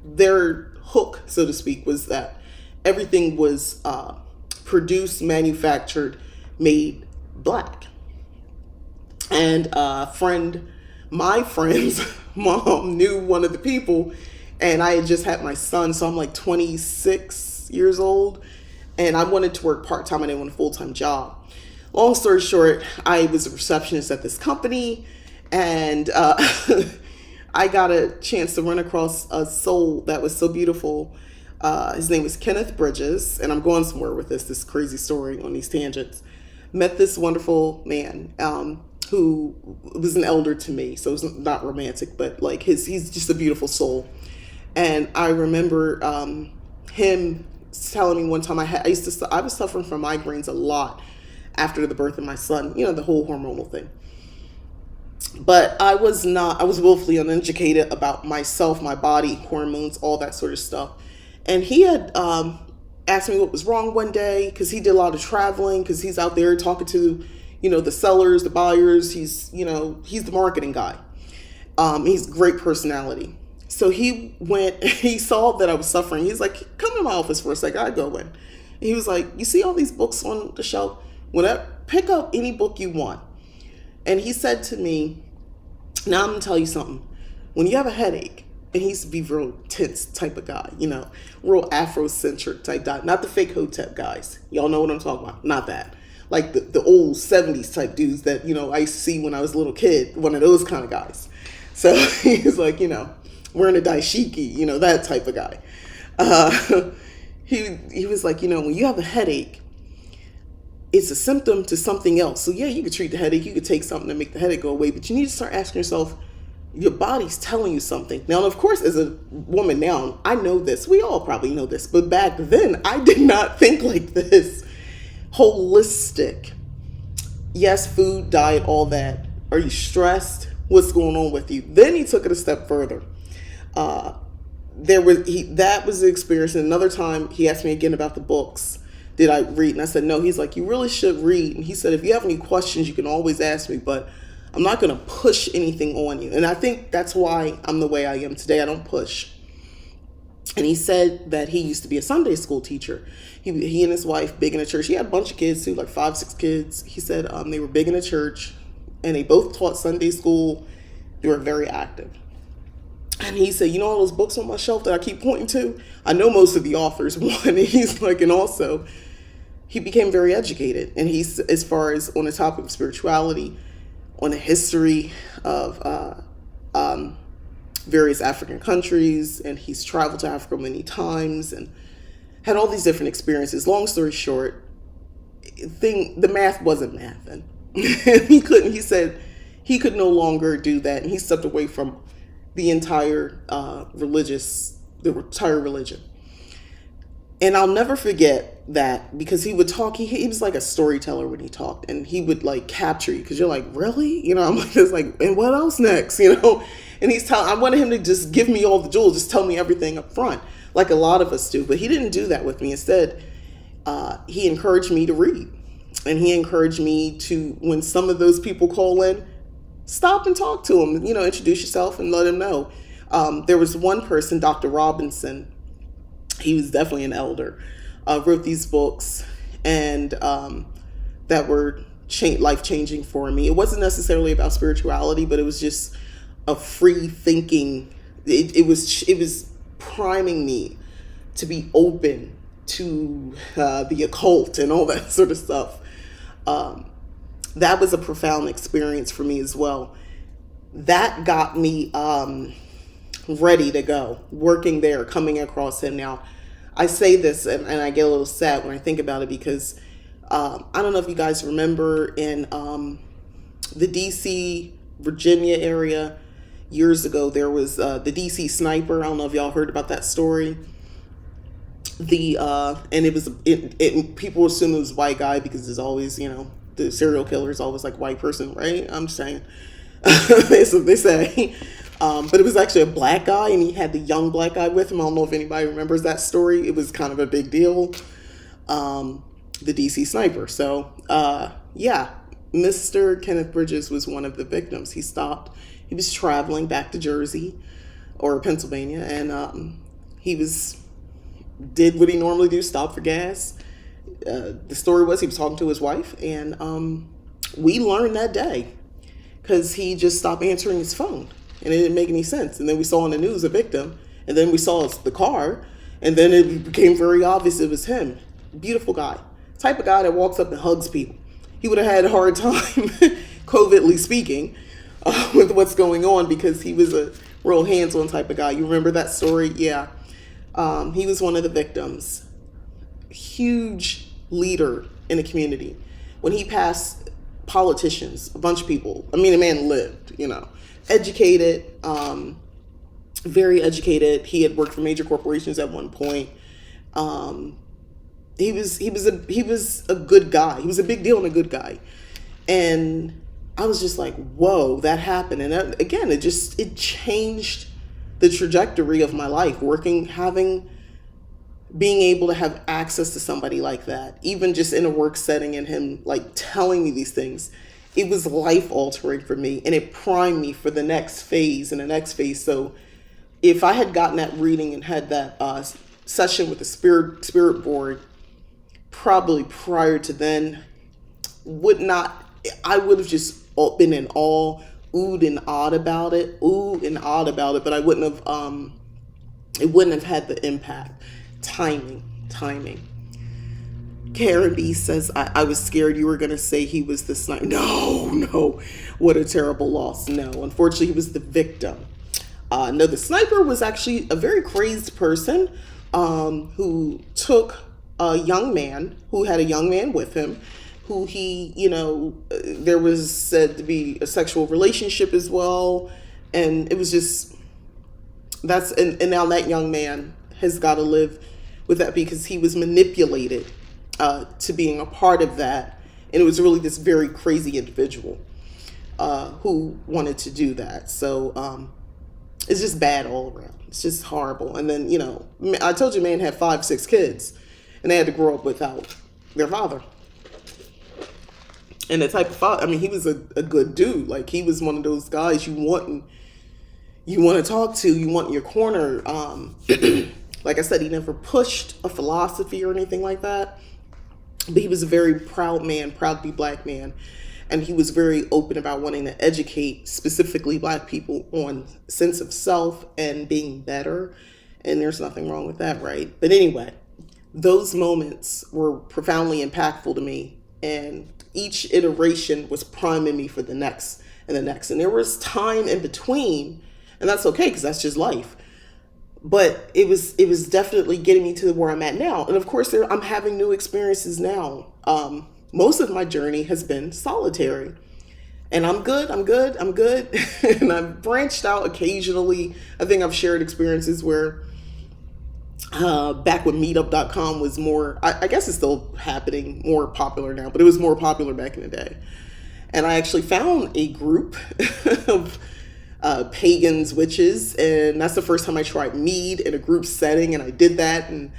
their hook, so to speak, was that everything was produced, manufactured, made Black. And my friend's mom knew one of the people, and I had just had my son, so I'm like 26 years old, and I wanted to work part-time. I didn't want a full-time job. Long story short, I was a receptionist at this company, and I got a chance to run across a soul that was so beautiful. His name was Kenneth Bridges, and I'm going somewhere with this crazy story on these tangents. Met this wonderful man who was an elder to me, so it's not romantic, but like he's just a beautiful soul. And I remember him telling me one time I was suffering from migraines a lot after the birth of my son, the whole hormonal thing. But I was willfully uneducated about myself, my body, hormones, all that sort of stuff. And he had asked me what was wrong one day, because he did a lot of traveling, because he's out there talking to, the sellers, the buyers. He's the marketing guy. He's a great personality. So he saw that I was suffering. He's like, come to my office for a second. I go in. And he was like, you see all these books on the shelf? Pick up any book you want. And he said to me, now I'm going to tell you something. When you have a headache, and he used to be real tense type of guy, real Afrocentric type guy, not the fake hotep guys. Y'all know what I'm talking about. Not that. Like the old 70s type dudes that, I used to see when I was a little kid, one of those kind of guys. So he's like, wearing a dashiki, that type of guy. He was like, when you have a headache, it's a symptom to something else. So yeah, you could treat the headache. You could take something to make the headache go away, but you need to start asking yourself, your body's telling you something. Now, of course, as a woman now, I know this. We all probably know this. But back then, I did not think like this. Holistic. Yes, food, diet, all that. Are you stressed? What's going on with you? Then he took it a step further. That was the experience. And another time, he asked me again about the books. Did I read? And I said, no. He's like, you really should read. And he said, if you have any questions, you can always ask me, but I'm not going to push anything on you. And I think that's why I'm the way I am today. I don't push. And he said that he used to be a Sunday school teacher. He and his wife, big in the church. He had a bunch of kids too, like 5, 6 kids. He said they were big in the church, and they both taught Sunday school. They were very active. And he said, all those books on my shelf that I keep pointing to? I know most of the authors. One, and he's like, and also, he became very educated. And he's, as far as on the topic of spirituality, on the history of various African countries, and he's traveled to Africa many times and had all these different experiences. Long story short, the math wasn't math. And he said he could no longer do that. And he stepped away from the entire religion. And I'll never forget that, because he would talk, he was like a storyteller when he talked, and he would like capture you, because you're like, really? I'm like, it's like, and what else next? And I wanted him to just give me all the jewels, just tell me everything up front, like a lot of us do. But he didn't do that with me. Instead, he encouraged me to read. And he encouraged me to, when some of those people call in, stop and talk to them, introduce yourself and let them know. There was one person, Dr. Robinson, he was definitely an elder, wrote these books, and that were life-changing for me. It wasn't necessarily about spirituality, but it was just a free thinking. It was priming me to be open to the occult and all that sort of stuff. That was a profound experience for me as well. That got me ready to go, working there, coming across him. Now, I say this and I get a little sad when I think about it, because I don't know if you guys remember in the DC, Virginia area years ago, there was the DC sniper. I don't know if y'all heard about that story. And it was people assume it was a white guy, because there's always, the serial killer is always like white person, right? I'm just saying. That's what they say. But it was actually a black guy, and he had the young black guy with him. I don't know if anybody remembers that story. It was kind of a big deal. The DC sniper. So, yeah, Mr. Kenneth Bridges was one of the victims. He stopped. He was traveling back to Jersey or Pennsylvania, and did what he normally do, stop for gas. The story was he was talking to his wife, and we learned that day because he just stopped answering his phone, and it didn't make any sense. And then we saw on the news a victim, and then we saw the car, and then it became very obvious it was him. Beautiful guy. Type of guy that walks up and hugs people. He would have had a hard time, COVIDly speaking, with what's going on, because he was a real hands-on type of guy. You remember that story? Yeah. He was one of the victims. Huge leader in the community. When he passed, politicians, a bunch of people, the man lived, educated, very educated. He had worked for major corporations at one point. Um, he was a good guy. He was a big deal and a good guy. And I was just like, whoa, that happened. And again, it changed the trajectory of my life. Being able to have access to somebody like that, even just in a work setting, and him like telling me these things, it was life altering for me, and it primed me for the next phase and the next phase. So if I had gotten that reading and had that session with the spirit board probably prior to then, I would have just been in awe, oohed and awed about it, but I wouldn't have, it wouldn't have had the impact. Timing. Karen B says, I was scared you were going to say he was the sniper. No, what a terrible loss. No, unfortunately, he was the victim. No, the sniper was actually a very crazed person who took a young man, who had a young man with him, who there was said to be a sexual relationship as well. And it was just, and now that young man has got to live with that because he was manipulated to being a part of that. And it was really this very crazy individual who wanted to do that. So it's just bad all around. It's just horrible. And then, I told you, man had 5-6 kids, and they had to grow up without their father. And the type of father, he was a good dude. Like, he was one of those guys you want to talk to, you want in your corner. Like I said, he never pushed a philosophy or anything like that. But he was a very proud man, proud to be black man. And he was very open about wanting to educate specifically black people on sense of self and being better. And there's nothing wrong with that, right? But anyway, those moments were profoundly impactful to me. And each iteration was priming me for the next and the next. And there was time in between, and that's okay because that's just life. But it was definitely getting me to where I'm at now. And of course, I'm having new experiences now. Most of my journey has been solitary. And I'm good. And I've branched out occasionally. I think I've shared experiences where back when meetup.com was more, I guess it's still happening, more popular now, but it was more popular back in the day. And I actually found a group of pagans, witches, and that's the first time I tried mead in a group setting, and I did that, and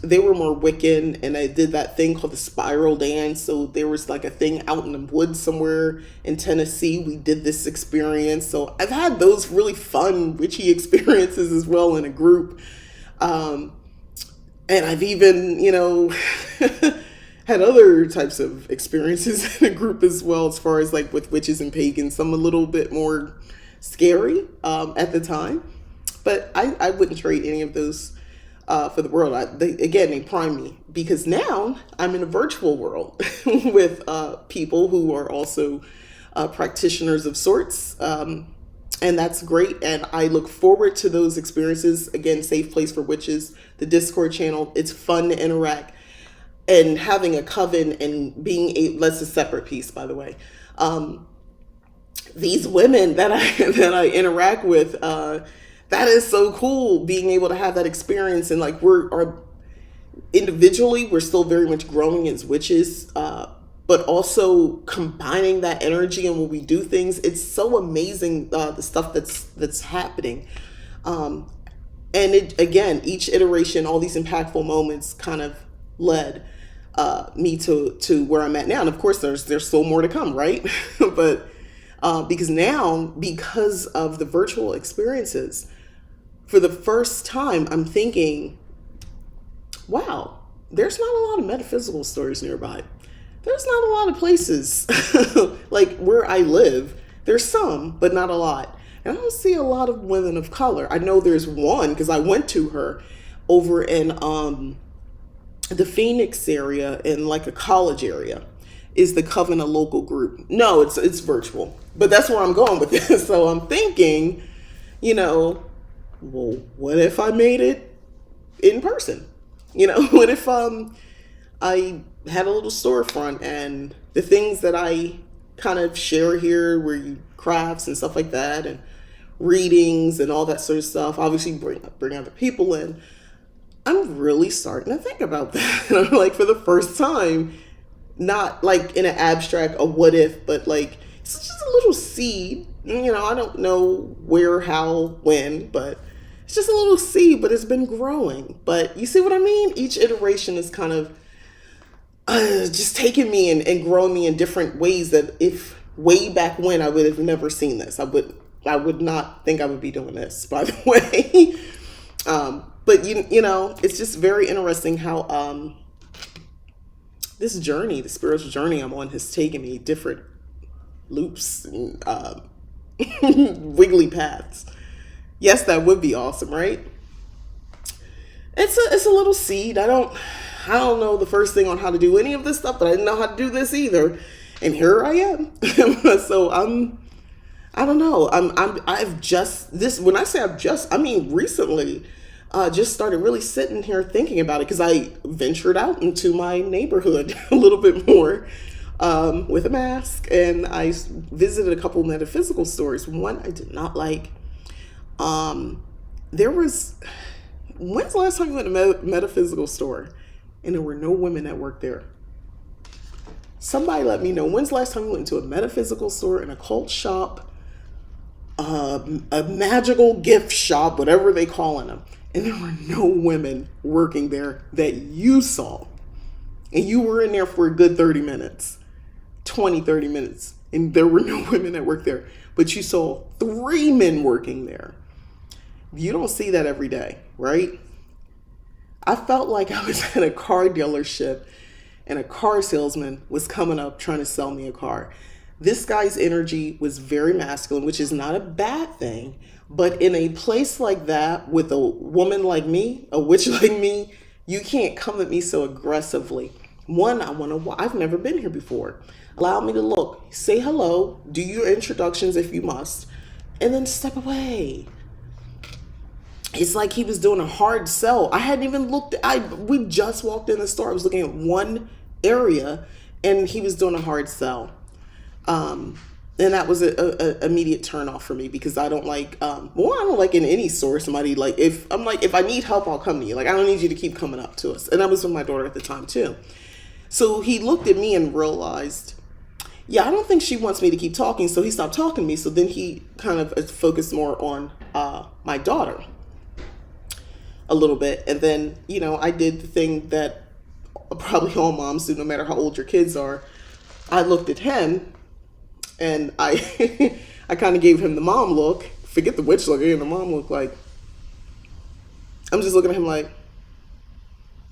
they were more Wiccan, and I did that thing called the spiral dance. So there was like a thing out in the woods somewhere in Tennessee. We did this experience. So I've had those really fun witchy experiences as well in a group. And I've even, had other types of experiences in a group as well, as far as like with witches and pagans, some a little bit more scary at the time. But I wouldn't trade any of those for the world. They prime me because now I'm in a virtual world with people who are also practitioners of sorts. And that's great. And I look forward to those experiences. Again, Safe Place for Witches, the Discord channel. It's fun to interact. And having a coven and being that's a separate piece, by the way. These women that I interact with, that is so cool, being able to have that experience. And like individually, we're still very much growing as witches, but also combining that energy and when we do things, it's so amazing, the stuff that's happening. And each iteration, all these impactful moments kind of led me to where I'm at now. And of course, there's still more to come, right? But because of the virtual experiences, for the first time, I'm thinking, wow, there's not a lot of metaphysical stories nearby. There's not a lot of places like where I live. There's some, but not a lot. And I don't see a lot of women of color. I know there's one because I went to her over in the Phoenix area, in like a college area, is the Coven a local group? No, it's virtual. But that's where I'm going with this. So I'm thinking, well, what if I made it in person? What if I had a little storefront and the things that I kind of share here, where you crafts and stuff like that, and readings and all that sort of stuff, obviously bring other people in. I'm really starting to think about that. Like for the first time, not like in an abstract, a what if, but like it's just a little seed. I don't know where, how, when, but it's just a little seed, but it's been growing. But you see what I mean? Each iteration is kind of just taking me and growing me in different ways that if way back when I would have never seen this. I would not think I would be doing this, by the way. But it's just very interesting how this journey, the spiritual journey I'm on, has taken me different loops and wiggly paths. Yes, that would be awesome, right? It's a little seed. I don't know the first thing on how to do any of this stuff, but I didn't know how to do this either. And here I am. So I don't know. I've just this when I say I mean recently just started really sitting here thinking about it because I ventured out into my neighborhood a little bit more with a mask, and I visited a couple metaphysical stores. One I did not like. When's the last time you went to a metaphysical store and there were no women that worked there? Somebody let me know. When's the last time you went into a metaphysical store, an occult shop, a magical gift shop, whatever they calling them, and there were no women working there that you saw, and you were in there for a good 30 minutes, 30 minutes, and there were no women that worked there, but you saw 3 men working there. You don't see that every day, right? I felt like I was at a car dealership and a car salesman was coming up trying to sell me a car. This guy's energy was very masculine, which is not a bad thing. But in a place like that, with a woman like me, a witch like me, you can't come at me so aggressively. One, I've never been here before. Allow me to look, say hello, do your introductions if you must, and then step away. It's like he was doing a hard sell. I hadn't even looked. We just walked in the store. I was looking at one area, and he was doing a hard sell. And that was a immediate turn off for me because I don't like. I don't like in any store somebody if I need help, I'll come to you. Like I don't need you to keep coming up to us. And that was with my daughter at the time too. So he looked at me and realized, yeah, I don't think she wants me to keep talking. So he stopped talking to me. So then he kind of focused more on my daughter a little bit. And then, I did the thing that probably all moms do, no matter how old your kids are. I looked at him and I I kind of gave him the mom look. Forget the witch look, I gave him the mom look. Like, I'm just looking at him like,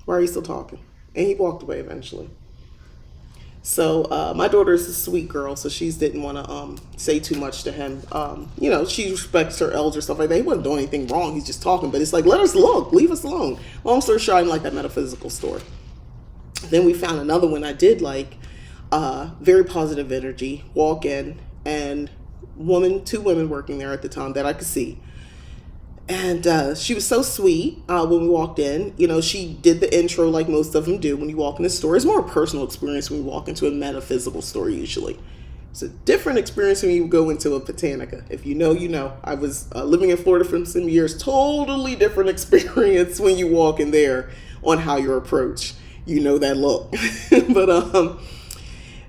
why are you still talking? And he walked away eventually. So my daughter is a sweet girl, so she didn't want to say too much to him. She respects her elders, stuff like that. He wasn't doing anything wrong. He's just talking. But it's like, let us look. Leave us alone. Long story short, I didn't like that metaphysical store. Then we found another one I did like. Very positive energy. Walk in, and 2 women working there at the time that I could see. And she was so sweet when we walked in. She did the intro like most of them do when you walk in the store. It's more a personal experience when you walk into a metaphysical store usually. It's a different experience when you go into a botanica. If you know, you know. I was living in Florida for some years. Totally different experience when you walk in there on how you approach. You know that look. But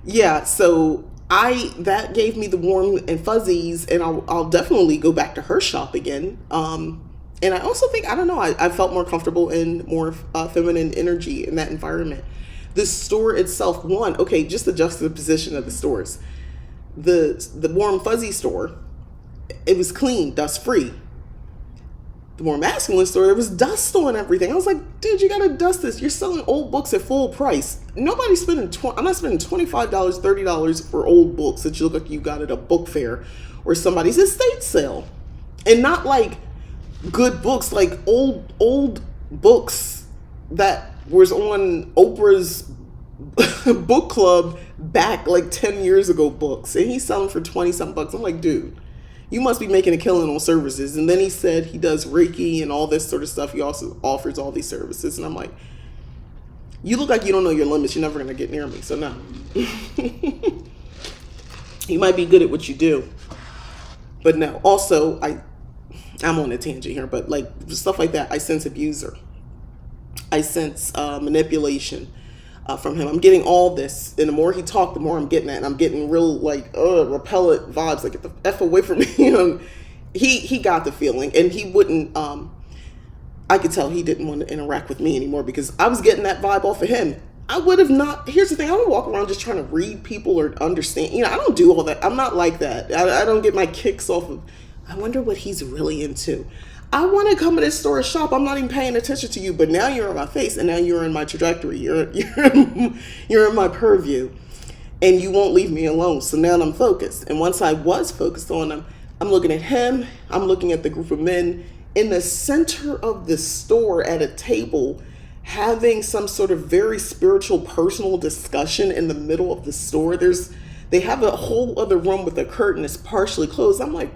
yeah, so that gave me the warm and fuzzies, and I'll definitely go back to her shop again. And I also think, I don't know, I felt more comfortable and more feminine energy in that environment. The store itself, just the juxtaposition of the stores. The warm fuzzy store, it was clean, dust free. The more masculine store, there was dust on everything. I was like, dude, you gotta dust this. You're selling old books at full price. Nobody's spending I'm not spending $25, $30 for old books that you look like you got at a book fair or somebody's estate sale. And not like good books, like old books that was on Oprah's book club back like 10 years ago books. And he's selling for 20 something bucks. I'm like, dude, you must be making a killing on services. And then he said he does Reiki and all this sort of stuff. He also offers all these services. And I'm like, you look like you don't know your limits. You're never going to get near me. So no. You might be good at what you do. But no. Also, I'm on a tangent here. But like stuff like that, I sense abuser. I sense manipulation from him. I'm getting all this, and the more he talked, the more I'm getting it, and I'm getting real like repellent vibes, like get the f away from me. He got the feeling, and he wouldn't. I could tell he didn't want to interact with me anymore because I was getting that vibe off of him. I would have not. Here's the thing: I don't walk around just trying to read people or understand. I don't do all that. I'm not like that. I don't get my kicks off of. I wonder what he's really into. I want to come to this store and shop. I'm not even paying attention to you, but now you're in my face, and now you're in my trajectory. You're in my purview, and you won't leave me alone. So now I'm focused. And once I was focused on him, I'm looking at him. I'm looking at the group of men in the center of the store at a table, having some sort of very spiritual, personal discussion in the middle of the store. They have a whole other room with the curtain that's partially closed. I'm like,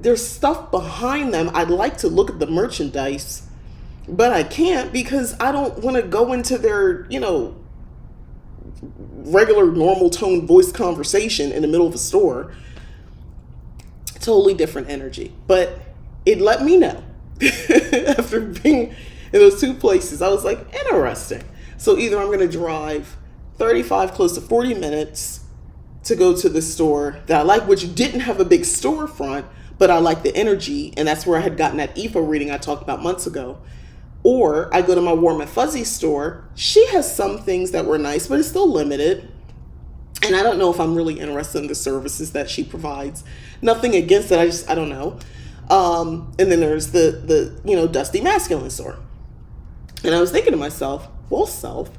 there's stuff behind them. I'd like to look at the merchandise, but I can't because I don't want to go into their, regular normal tone voice conversation in the middle of a store. Totally different energy. But it let me know after being in those two places, I was like, interesting. So either I'm going to drive 35, close to 40 minutes to go to the store that I like, which didn't have a big storefront, but I like the energy, and that's where I had gotten that EFO reading I talked about months ago. Or I go to my Warm and Fuzzy store. She has some things that were nice, but it's still limited. And I don't know if I'm really interested in the services that she provides. Nothing against it. I don't know. And then there's the Dusty Masculine store. And I was thinking to myself, well, self,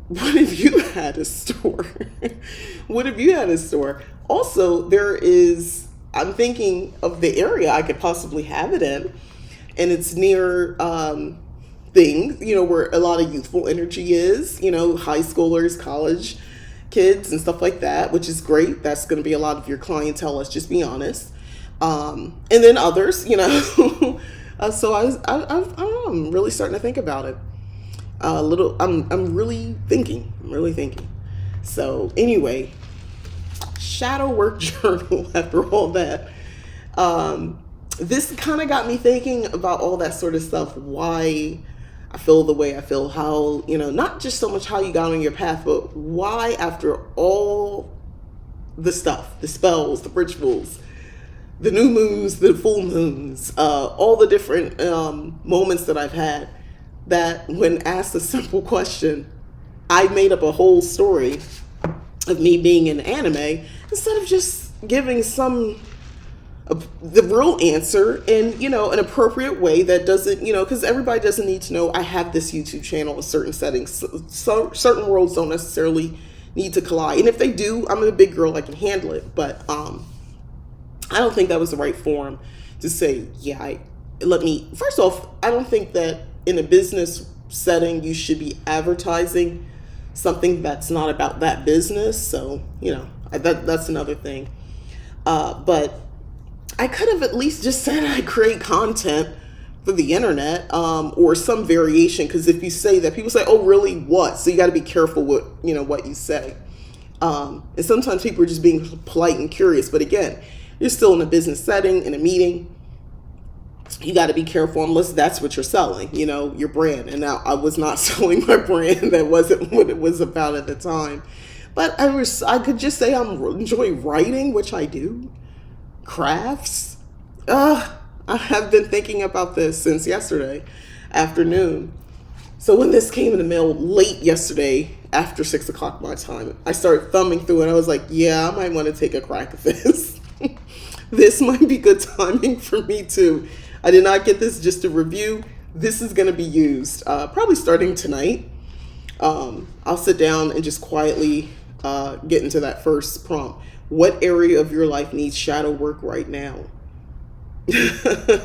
what if you had a store? What if you had a store? Also, I'm thinking of the area I could possibly have it in. And it's near things, where a lot of youthful energy is, high schoolers, college kids and stuff like that, which is great. That's going to be a lot of your clientele, let's just be honest. And then others, so I don't know, I'm really starting to think about it. I'm really thinking. So anyway, shadow work journal after all that. This kind of got me thinking about all that sort of stuff, why I feel the way I feel, how, not just so much how you got on your path, but why after all the stuff, the spells, the rituals, the new moons, the full moons, all the different moments that I've had, that when asked a simple question, I made up a whole story of me being in anime instead of just giving the real answer in, an appropriate way that doesn't, because everybody doesn't need to know I have this YouTube channel in certain settings. So certain worlds don't necessarily need to collide. And if they do, I'm a big girl, I can handle it. But I don't think that was the right forum to say, first off, I don't think that in a business setting, you should be advertising something that's not about that business. So, that's another thing. But I could have at least just said I create content for the internet, or some variation. Because if you say that, people say, "Oh, really? What?" So you got to be careful with what you say. And sometimes people are just being polite and curious. But again, you're still in a business setting, in a meeting. You got to be careful unless that's what you're selling, your brand. And now I was not selling my brand. That wasn't what it was about at the time. But I could just say I enjoy writing, which I do. Crafts. I have been thinking about this since yesterday afternoon. So when this came in the mail late yesterday, after 6 o'clock my time, I started thumbing through it. I was like, I might want to take a crack at this. This might be good timing for me too. I did not get this just to review. This is going to be used probably starting tonight. I'll sit down and just quietly get into that first prompt. What area of your life needs shadow work right now? I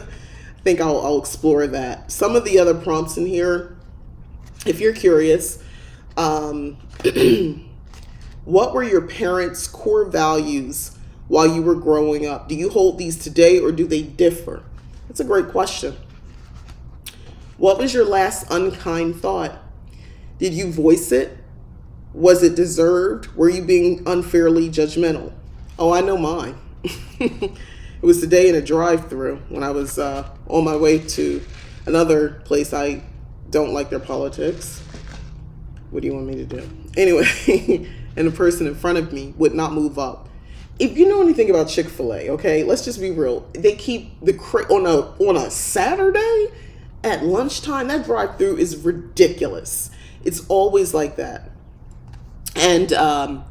think I'll explore that. Some of the other prompts in here, if you're curious, what were your parents' core values while you were growing up? Do you hold these today or do they differ? That's a great question. What was your last unkind thought? Did you voice it? Was it deserved? Were you being unfairly judgmental? Oh, I know mine. It was today in a drive-through when I was on my way to another place I don't like their politics. What do you want me to do? Anyway, and the person in front of me would not move up. If you know anything about Chick-fil-A, okay, let's just be real. They keep the on a Saturday at lunchtime. That drive-through is ridiculous. It's always like that. And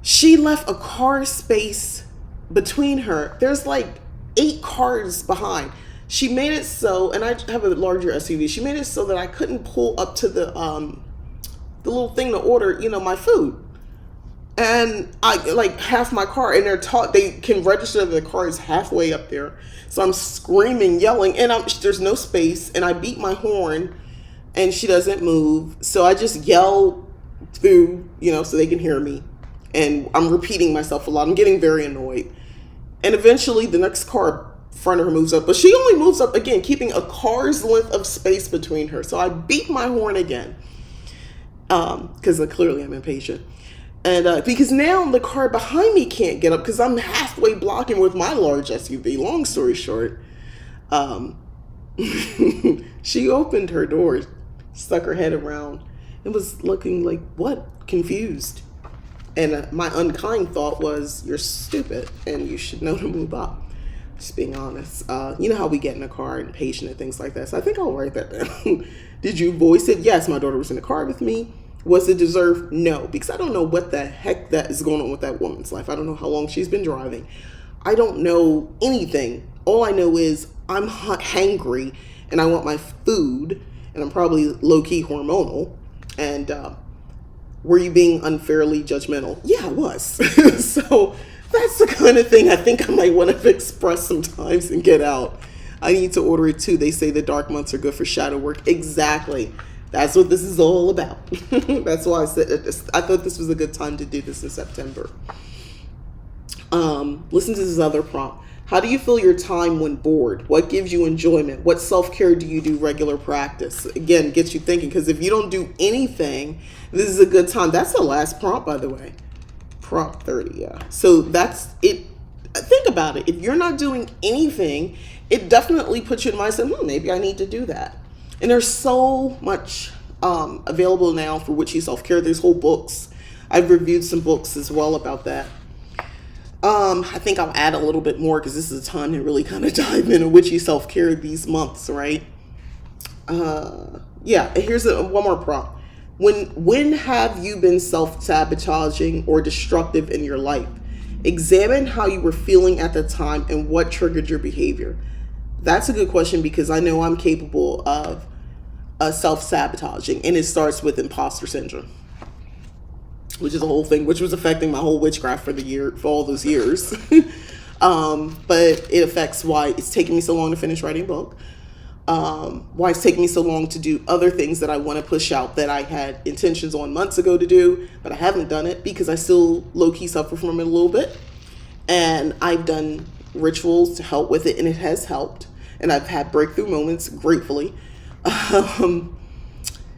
she left a car space between her. There's like 8 cars behind. She made it so, and I have a larger SUV. She made it so that I couldn't pull up to the little thing to order, my food. And I like half my car, and they can register the car is halfway up there. So I'm screaming, yelling, and there's no space, and I beat my horn, and she doesn't move. So I just yell through, so they can hear me. And I'm repeating myself a lot. I'm getting very annoyed. And eventually the next car in front of her moves up, but she only moves up again, keeping a car's length of space between her. So I beat my horn again. Because clearly I'm impatient. And because now the car behind me can't get up because I'm halfway blocking with my large SUV. Long story short, she opened her door, stuck her head around, and was looking like, what? Confused. And my unkind thought was, you're stupid and you should know to move up. Just being honest. You know how we get in a car impatient and things like that. So I think I'll write that down. Did you voice it? Yes, my daughter was in the car with me. Was it deserved? No, because I don't know what the heck that is going on with that woman's life. I don't know how long she's been driving. I don't know anything. All I know is I'm hangry and I want my food, and I'm probably low-key hormonal. And were you being unfairly judgmental? Yeah, I was. So that's the kind of thing I think I might want to express sometimes and get out. I need to order it too. They say the dark months are good for shadow work. Exactly. That's what this is all about. That's why I said I thought this was a good time to do this in September. Listen to this other prompt. How do you fill your time when bored? What gives you enjoyment? What self-care do you do regular practice? Again, gets you thinking, because if you don't do anything, this is a good time. That's the last prompt, by the way. Prompt 30, yeah. So that's it. Think about it. If you're not doing anything, it definitely puts you in mind saying, maybe I need to do that. And there's so much available now for witchy self-care. There's whole books. I've reviewed some books as well about that. I think I'll add a little bit more because this is a time to really kind of dive into witchy self-care these months, right? Yeah, here's one more prompt. When have you been self-sabotaging or destructive in your life? Examine how you were feeling at the time and what triggered your behavior. That's a good question because I know I'm capable of self-sabotaging, and it starts with imposter syndrome, which is a whole thing, which was affecting my whole witchcraft for all those years. But it affects why it's taking me so long to finish writing a book, why it's taking me so long to do other things that I want to push out that I had intentions on months ago to do, but I haven't done it because I still low-key suffer from it a little bit. And I've done rituals to help with it, and it has helped. And I've had breakthrough moments, gratefully.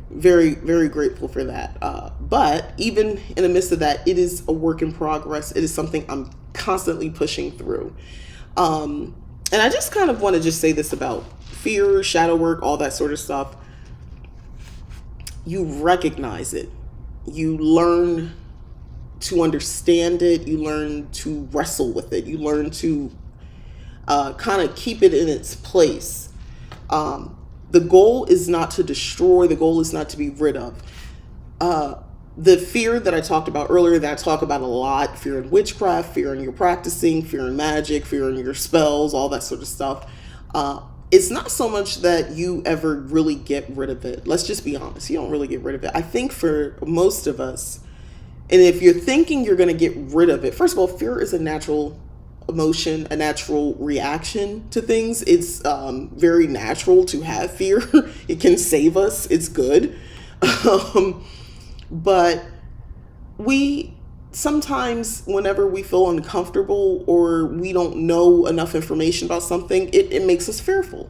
Very, very grateful for that. But even in the midst of that, it is a work in progress. It is something I'm constantly pushing through. And I just kind of want to just say this about fear, shadow work, all that sort of stuff. You recognize it. You learn to understand it. You learn to wrestle with it. You learn to kind of keep it in its place. The goal is not to destroy. The goal is not to be rid of. The fear that I talked about earlier, that I talk about a lot, fear in witchcraft, fear in your practicing, fear in magic, fear in your spells, all that sort of stuff. It's not so much that you ever really get rid of it. Let's just be honest. You don't really get rid of it. I think for most of us, and if you're thinking you're going to get rid of it, first of all, fear is a natural emotion, a natural reaction to things. It's very natural to have fear. It can save us. It's good. But we sometimes, whenever we feel uncomfortable or we don't know enough information about something, it makes us fearful.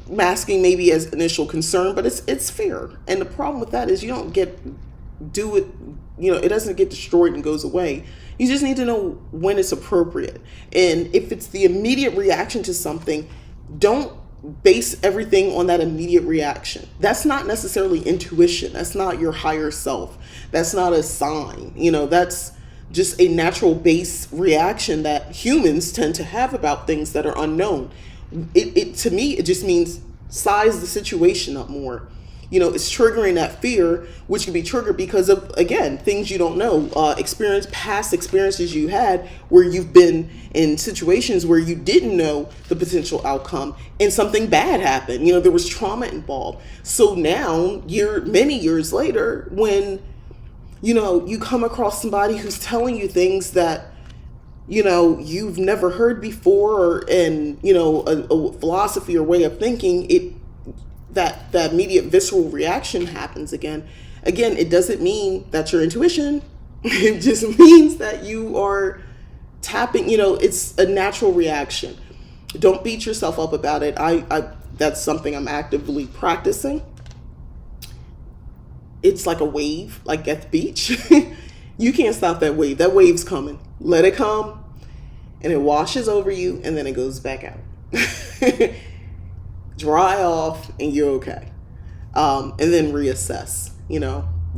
Masking maybe as initial concern, but it's fear. And the problem with that is you don't do it, it doesn't get destroyed and goes away. You just need to know when it's appropriate. And if it's the immediate reaction to something, don't base everything on that immediate reaction. That's not necessarily intuition. That's not your higher self. That's not a sign. That's just a natural base reaction that humans tend to have about things that are unknown. It to me, it just means size the situation up more. It's triggering that fear, which can be triggered because of, again, things you don't know, past experiences you had where you've been in situations where you didn't know the potential outcome and something bad happened. There was trauma involved. So now, many years later, when, you come across somebody who's telling you things that, you've never heard before, and, a philosophy or way of thinking, that immediate visceral reaction happens again. It doesn't mean that's your intuition. It just means that you are tapping, it's a natural reaction. Don't beat yourself up about it. That's something I'm actively practicing. It's like a wave, like at the beach. You can't stop that wave. That wave's coming. Let it come, and it washes over you, and then it goes back out. Dry off, and you're okay. And then reassess.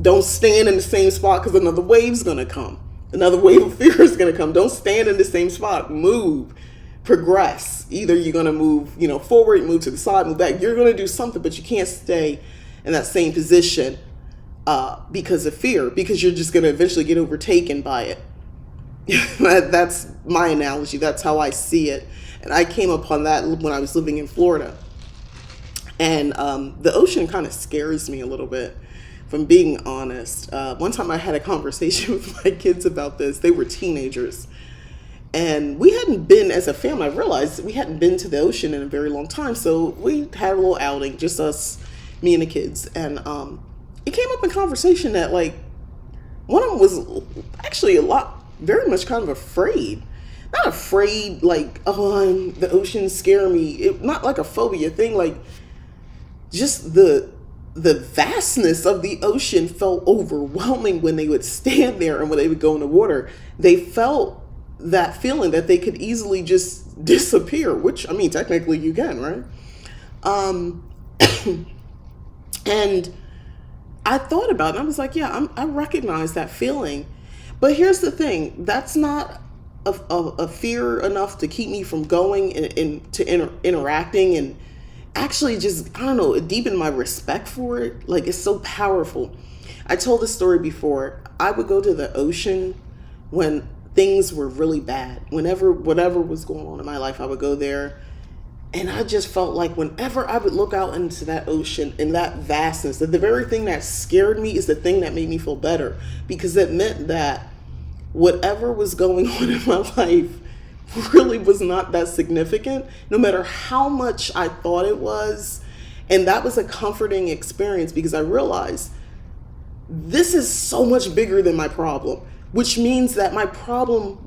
Don't stand in the same spot, because another wave's gonna come. Another wave of fear is gonna come. Don't stand in the same spot. Move, progress. Either you're gonna move, forward, move to the side, move back. You're gonna do something, but you can't stay in that same position because of fear, because you're just gonna eventually get overtaken by it. That's my analogy. That's how I see it. And I came upon that when I was living in Florida. And the ocean kind of scares me a little bit, if I'm being honest. One time I had a conversation with my kids about this. They were teenagers. And we hadn't been, as a family, I realized we hadn't been to the ocean in a very long time. So we had a little outing, just us, me and the kids. And it came up in conversation that, like, one of them was actually very much kind of afraid. Not afraid, like, the ocean scare me. Not like a phobia thing, like, just the vastness of the ocean felt overwhelming when they would stand there and when they would go in the water. They felt that feeling that they could easily just disappear, which, I mean, technically you can, right? And I thought about it. I was like, yeah, I recognize that feeling. But here's the thing. That's not a fear enough to keep me from going and to interacting and actually just, I don't know, deepen my respect for it. Like, it's so powerful. I told this story before. I would go to the ocean when things were really bad. Whatever was going on in my life, I would go there. And I just felt like whenever I would look out into that ocean and that vastness, that the very thing that scared me is the thing that made me feel better, because it meant that whatever was going on in my life really was not that significant, no matter how much I thought it was. And that was a comforting experience, because I realized this is so much bigger than my problem, which means that my problem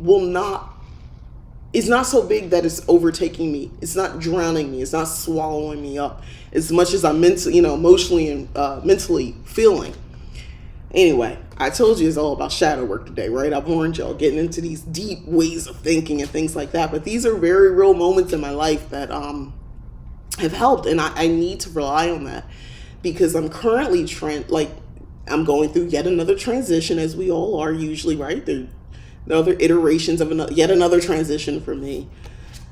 is not so big that it's overtaking me. It's not drowning me. It's not swallowing me up as much as I'm emotionally and mentally feeling. Anyway, I told you it's all about shadow work today, right? I warned y'all getting into these deep ways of thinking and things like that. But these are very real moments in my life that have helped, and I need to rely on that, because I'm currently I'm going through yet another transition, as we all are usually, right? The other iterations of yet another transition for me.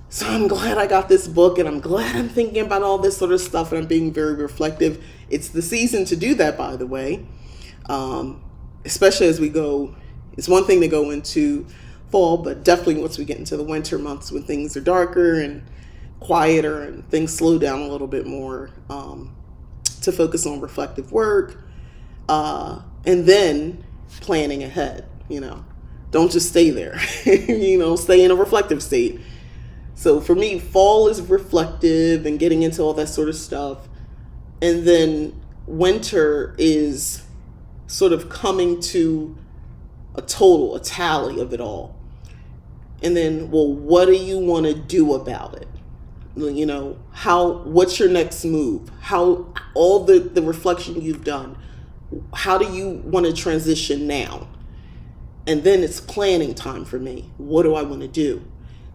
So I'm glad I got this book, and I'm glad I'm thinking about all this sort of stuff, and I'm being very reflective. It's the season to do that, by the way. Especially as we go, it's one thing to go into fall, but definitely once we get into the winter months when things are darker and quieter and things slow down a little bit more, to focus on reflective work, and then planning ahead. Don't just stay there, stay in a reflective state. So for me, fall is reflective and getting into all that sort of stuff. And then winter is sort of coming to a tally of it all. And then, well, what do you want to do about it? What's your next move? How, all the reflection you've done, how do you want to transition now? And then it's planning time for me. What do I want to do?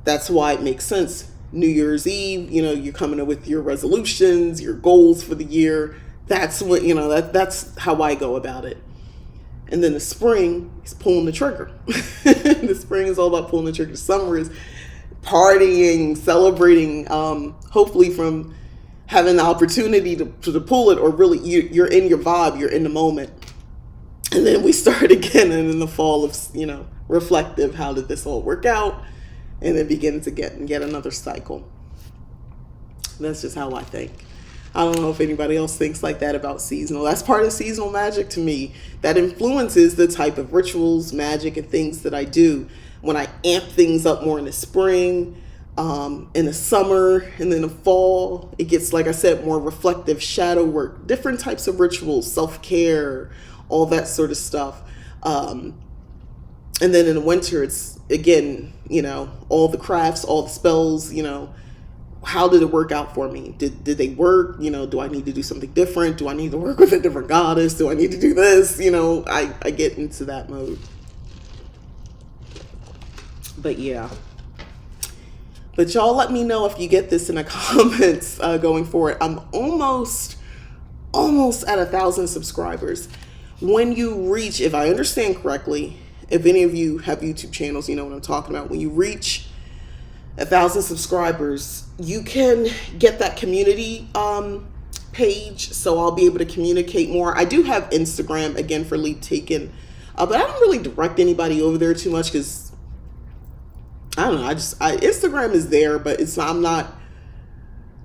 That's why it makes sense New Year's Eve, you're coming up with your resolutions, your goals for the year. That's what, that's how I go about it. And then the spring is pulling the trigger. The spring is all about pulling the trigger. Summer is partying, celebrating, hopefully from having the opportunity to pull it, or really you're in your vibe, you're in the moment. And then we start again, and in the fall of, reflective, how did this all work out? And then begin to get another cycle. That's just how I think. I don't know if anybody else thinks like that about seasonal. That's part of seasonal magic to me. That influences the type of rituals, magic, and things that I do. When I amp things up more in the spring, in the summer, and then the fall, it gets, like I said, more reflective, shadow work, different types of rituals, self-care, all that sort of stuff. And then in the winter, it's, again, all the crafts, all the spells, how did it work out for me? Did they work? Do I need to do something different? Do I need to work with a different goddess? Do I need to do this? I get into that mode. But yeah. But y'all let me know if you get this in the comments going forward. I'm almost at 1,000 subscribers. When you reach, if I understand correctly, if any of you have YouTube channels, you know what I'm talking about. When you reach 1,000 subscribers, you can get that community page. So I'll be able to communicate more. I do have Instagram, again, for lead taken. But I don't really direct anybody over there too much because, I don't know, Instagram is there, but I'm not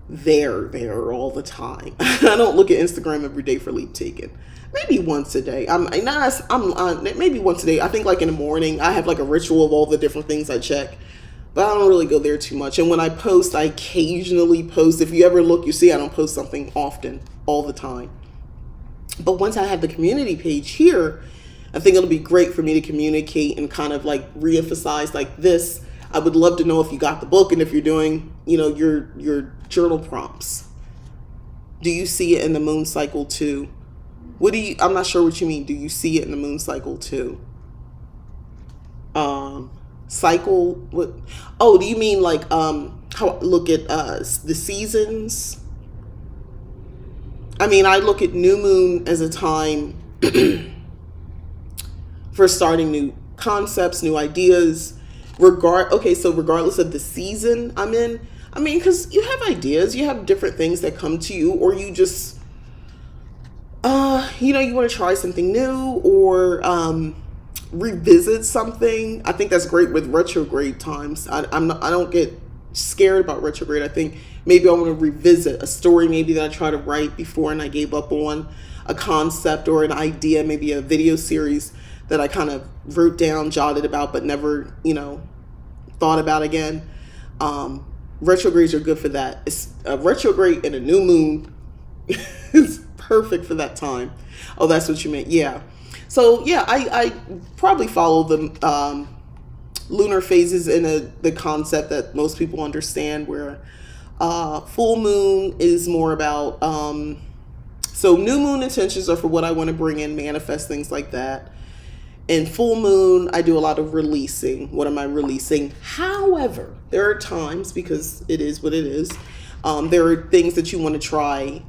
there all the time. I don't look at Instagram every day for lead taken. Maybe once a day. Maybe once a day. I think like in the morning, I have like a ritual of all the different things I check, but I don't really go there too much. And when I post, I occasionally post. If you ever look, you see I don't post something often, all the time. But once I have the community page here, I think it'll be great for me to communicate and kind of like reemphasize like this. I would love to know if you got the book and if you're doing, your journal prompts. Do you see it in the moon cycle too? I'm not sure what you mean. Do you see it in the moon cycle too? Cycle, what? Oh, do you mean like, how look at, the seasons? I mean, I look at new moon as a time for starting new concepts, new ideas, so regardless of the season I'm in, I mean, because you have ideas, you have different things that come to you, or you just, you want to try something new, or revisit something. I think that's great with retrograde times. I don't get scared about retrograde. I think maybe I want to revisit a story maybe that I tried to write before and I gave up on, a concept or an idea, maybe a video series that I kind of wrote down, jotted about, but never, thought about again. Retrogrades are good for that. It's a retrograde and a new moon is perfect for that time. Oh, that's what you meant. Yeah. So yeah, I probably follow the lunar phases in the concept that most people understand, where full moon is more about, so new moon intentions are for what I want to bring in, manifest, things like that. And full moon, I do a lot of releasing. What am I releasing? However, there are times, because it is what it is, there are things that you want to try,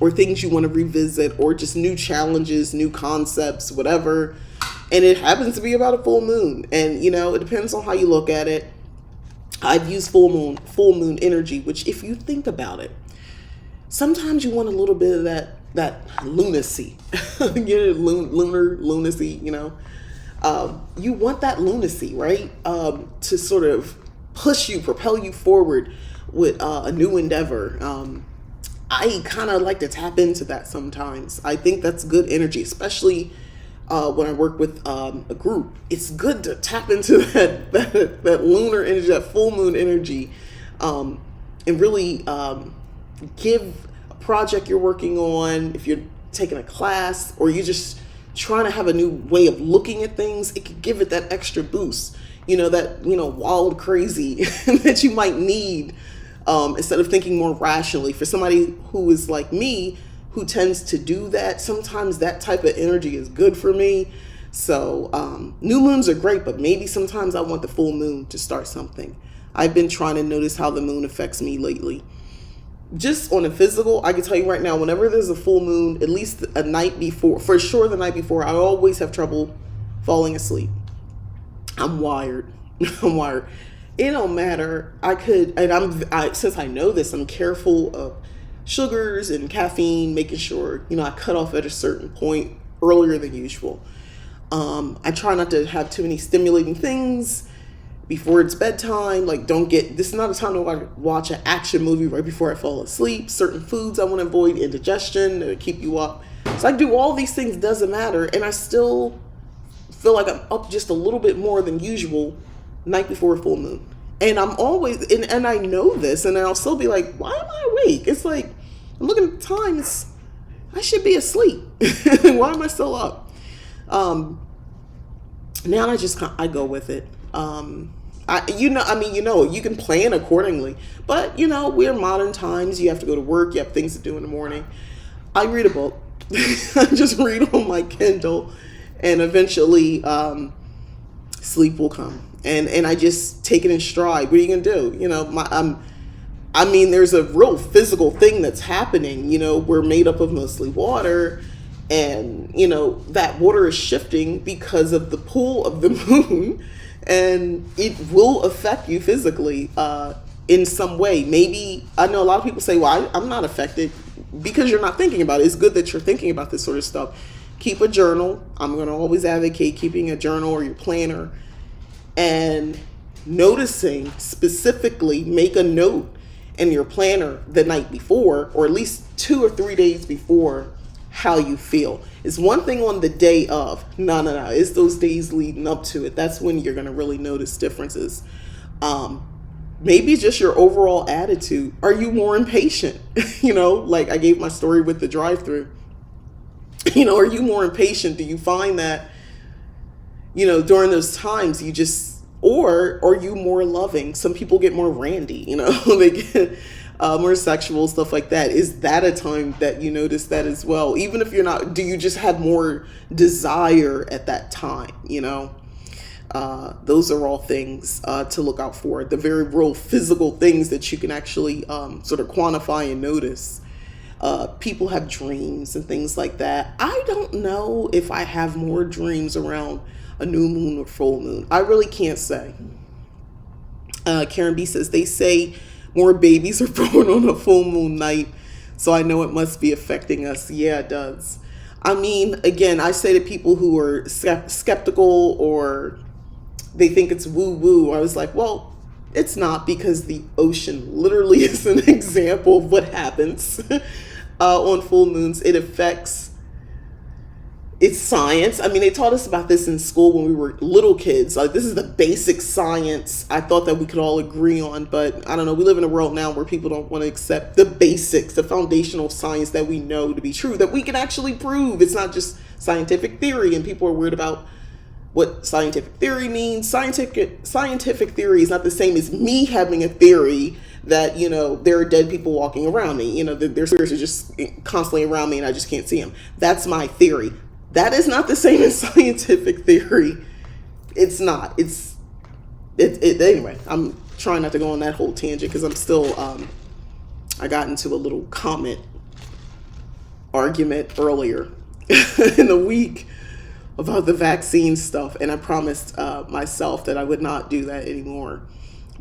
or things you want to revisit, or just new challenges, new concepts, whatever. And it happens to be about a full moon. And, it depends on how you look at it. I've used full moon energy, which, if you think about it, sometimes you want a little bit of that lunacy. Lunar lunacy, you want that lunacy, right? To sort of push you, propel you forward with a new endeavor. I kind of like to tap into that sometimes. I think that's good energy, especially when I work with a group. It's good to tap into that lunar energy, that full moon energy, and really give a project you're working on, if you're taking a class, or you're just trying to have a new way of looking at things, it could give it that extra boost, that, wild, crazy that you might need, instead of thinking more rationally. For somebody who is like me, who tends to do that, sometimes that type of energy is good for me. So new moons are great, but maybe sometimes I want the full moon to start something. I've been trying to notice how the moon affects me lately. Just on a physical, I can tell you right now, whenever there's a full moon, at least a night before, for sure the night before, I always have trouble falling asleep. I'm wired. I'm wired. It don't matter. Since I know this, I'm careful of sugars and caffeine, making sure, I cut off at a certain point earlier than usual. I try not to have too many stimulating things before it's bedtime. Like, this is not a time to watch an action movie right before I fall asleep. Certain foods I want to avoid, indigestion, to keep you up. So I do all these things, doesn't matter. And I still feel like I'm up just a little bit more than usual night before a full moon. And I'm always, and I know this, and I'll still be like, why am I awake? It's like, I'm looking at the time, I should be asleep. Why am I still up? Now I go with it. You can plan accordingly, but we're modern times. You have to go to work. You have things to do in the morning. I read a book. I just read on my Kindle, and eventually, sleep will come. And I just take it in stride. What are you gonna do? There's a real physical thing that's happening. We're made up of mostly water. And, that water is shifting because of the pull of the moon, and it will affect you physically in some way. Maybe, I know a lot of people say, well, I'm not affected, because you're not thinking about it. It's good that you're thinking about this sort of stuff. Keep a journal. I'm going to always advocate keeping a journal or your planner, and noticing specifically, make a note in your planner the night before, or at least 2 or 3 days before, how you feel. It's one thing on the day of. No. It's those days leading up to it. That's when you're going to really notice differences. Maybe just your overall attitude. Are you more impatient? Like I gave my story with the drive-through. Are you more impatient? Do you find that, during those times you just, or are you more loving? Some people get more randy, they get more sexual, stuff like that. Is that a time that you notice that as well? Even if you're not, do you just have more desire at that time? Those are all things to look out for. The very real physical things that you can actually sort of quantify and notice. People have dreams and things like that. I don't know if I have more dreams around a new moon or full moon. I really can't say. Karen B says, they say more babies are born on a full moon night, so I know it must be affecting us. Yeah, it does. Again, I say to people who are skeptical or they think it's woo-woo, I was like, well, it's not, because the ocean literally is an example of what happens on full moons. It affects, it's science. They taught us about this in school when we were little kids. Like, this is the basic science I thought that we could all agree on, but I don't know. We live in a world now where people don't want to accept the basics, the foundational science that we know to be true, that we can actually prove. It's not just scientific theory, and people are weird about what scientific theory means. Scientific theory is not the same as me having a theory that, there are dead people walking around me. Their spirits are just constantly around me and I just can't see them. That's my theory. That is not the same as scientific theory. It's not. Anyway, I'm trying not to go on that whole tangent because I'm still, I got into a little comment argument earlier in the week about the vaccine stuff, and I promised myself that I would not do that anymore.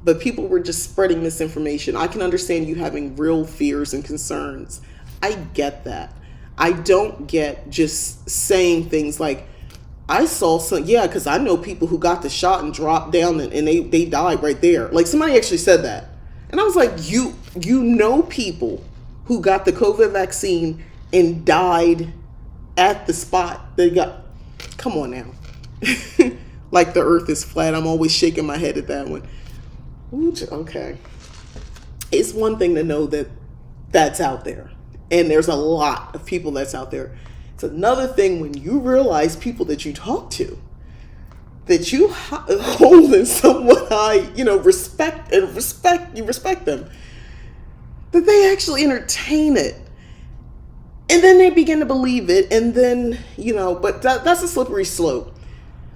But people were just spreading misinformation. I can understand you having real fears and concerns. I get that. I don't get just saying things like, I saw some, because I know people who got the shot and dropped down and they died right there. Like, somebody actually said that. And I was like, you know people who got the COVID vaccine and died at the spot they got. Come on now. Like the earth is flat. I'm always shaking my head at that one. Ooh, okay. It's one thing to know that that's out there. And there's a lot of people that's out there. It's another thing when you realize people that you talk to, that you hold in somewhat high, respect them, that they actually entertain it. And then they begin to believe it. And then, but that's a slippery slope.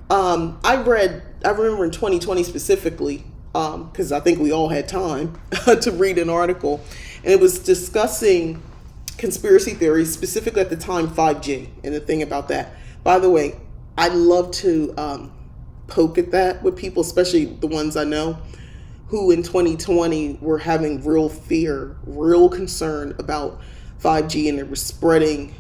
I remember in 2020 specifically, because I think we all had time to read an article, and it was discussing conspiracy theories, specifically at the time 5G, and the thing about that. By the way, I love to poke at that with people, especially the ones I know, who in 2020 were having real fear, real concern about 5G, and they were spreading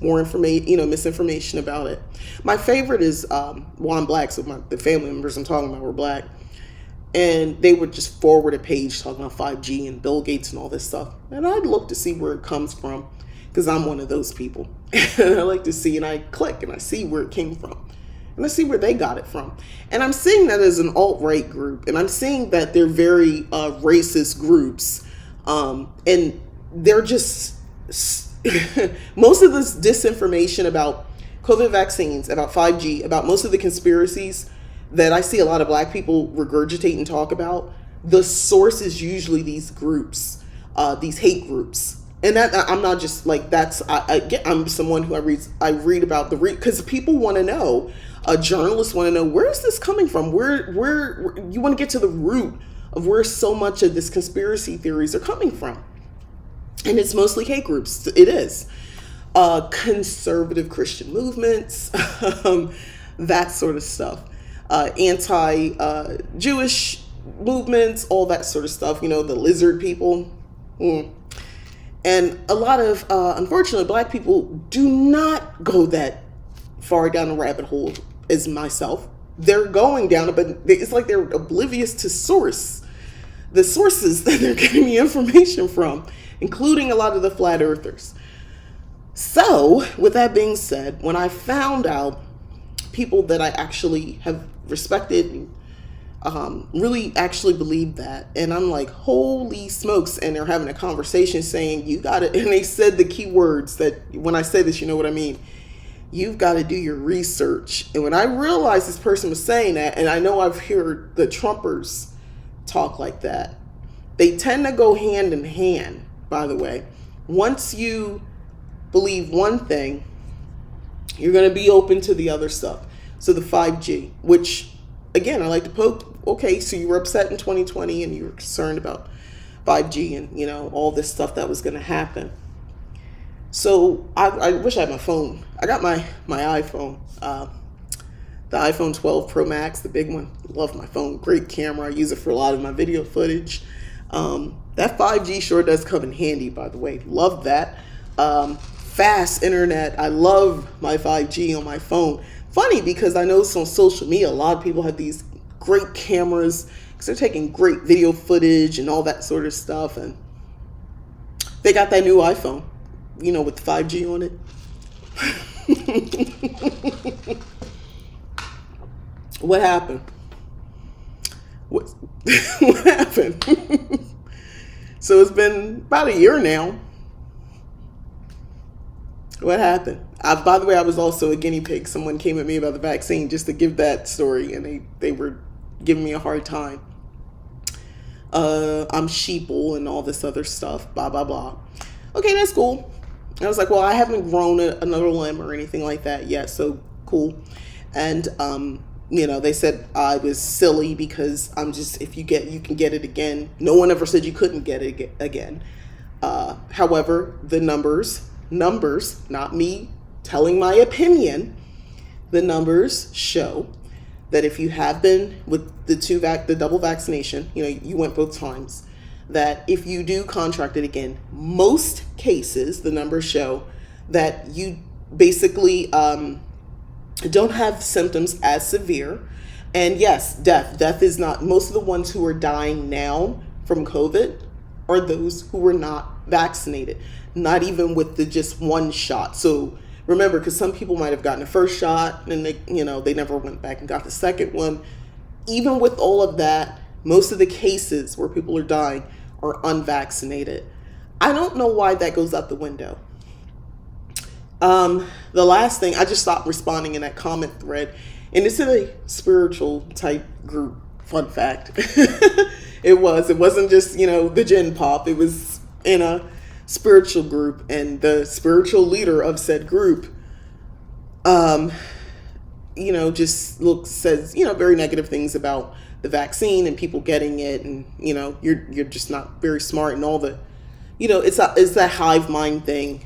more information, misinformation about it. My favorite is, well, I'm black, so the family members I'm talking about were black. And they would just forward a page talking about 5G and Bill Gates and all this stuff. And I'd look to see where it comes from, because I'm one of those people. And I like to see, and I click and I see where it came from. And I see where they got it from. And I'm seeing that as an alt-right group. And I'm seeing that they're very racist groups. And they're just... most of this disinformation about COVID vaccines, about 5G, about most of the conspiracies that I see a lot of black people regurgitate and talk about, the source is usually these groups, these hate groups. And that I'm not just like, I'm someone who I read about because people want to know, journalists want to know, where is this coming from? Where you want to get to the root of where so much of this conspiracy theories are coming from. And it's mostly hate groups. It is. Conservative Christian movements, that sort of stuff. Anti-Jewish movements, all that sort of stuff. The lizard people. And a lot of, unfortunately, black people do not go that far down a rabbit hole as myself. They're going down it, but it's like they're oblivious to the sources that they're getting the information from, including a lot of the flat earthers. So, with that being said, when I found out people that I actually have respected and really actually believe that, and I'm like, holy smokes, and they're having a conversation saying, you got it, and they said the key words that, when I say this, you know what I mean, you've got to do your research. And when I realized this person was saying that, and I know I've heard the Trumpers talk like that, they tend to go hand in hand, by the way. Once you believe one thing, you're going to be open to the other stuff. So the 5G, which, again, I like to poke, okay, so you were upset in 2020 and you were concerned about 5G and, all this stuff that was going to happen. So I wish I had my phone. I got my iPhone, the iPhone 12 Pro Max, the big one. Love my phone. Great camera. I use it for a lot of my video footage. That 5G sure does come in handy, by the way. Love that. Fast internet. I love my 5G on my phone. Funny, because I know on social media, a lot of people have these great cameras because they're taking great video footage and all that sort of stuff. And they got that new iPhone, with 5G on it. What happened? What happened? So it's been about a year now. What happened? By the way, I was also a guinea pig. Someone came at me about the vaccine just to give that story, and they were giving me a hard time. I'm sheeple and all this other stuff, blah, blah, blah. Okay, that's cool. I was like, well, I haven't grown another limb or anything like that yet, so cool. And, they said I was silly because I'm just, you can get it again. No one ever said you couldn't get it again. However, the numbers, not me telling my opinion, the numbers show that if you have been with the double vaccination, you went both times, that if you do contract it again, most cases, the numbers show that you basically don't have symptoms as severe. And yes, death is not, most of the ones who are dying now from COVID are those who were not vaccinated, not even with the just one shot. So remember, because some people might have gotten the first shot and they never went back and got the second one. Even with all of that, most of the cases where people are dying are unvaccinated. I don't know why that goes out the window. The last thing, I just stopped responding in that comment thread, and it's in a spiritual type group. Fun fact. It wasn't just, the Gen Pop. It was in a spiritual group, and the spiritual leader of said group just says, very negative things about the vaccine and people getting it, and you're just not very smart, and all the, it's that hive mind thing,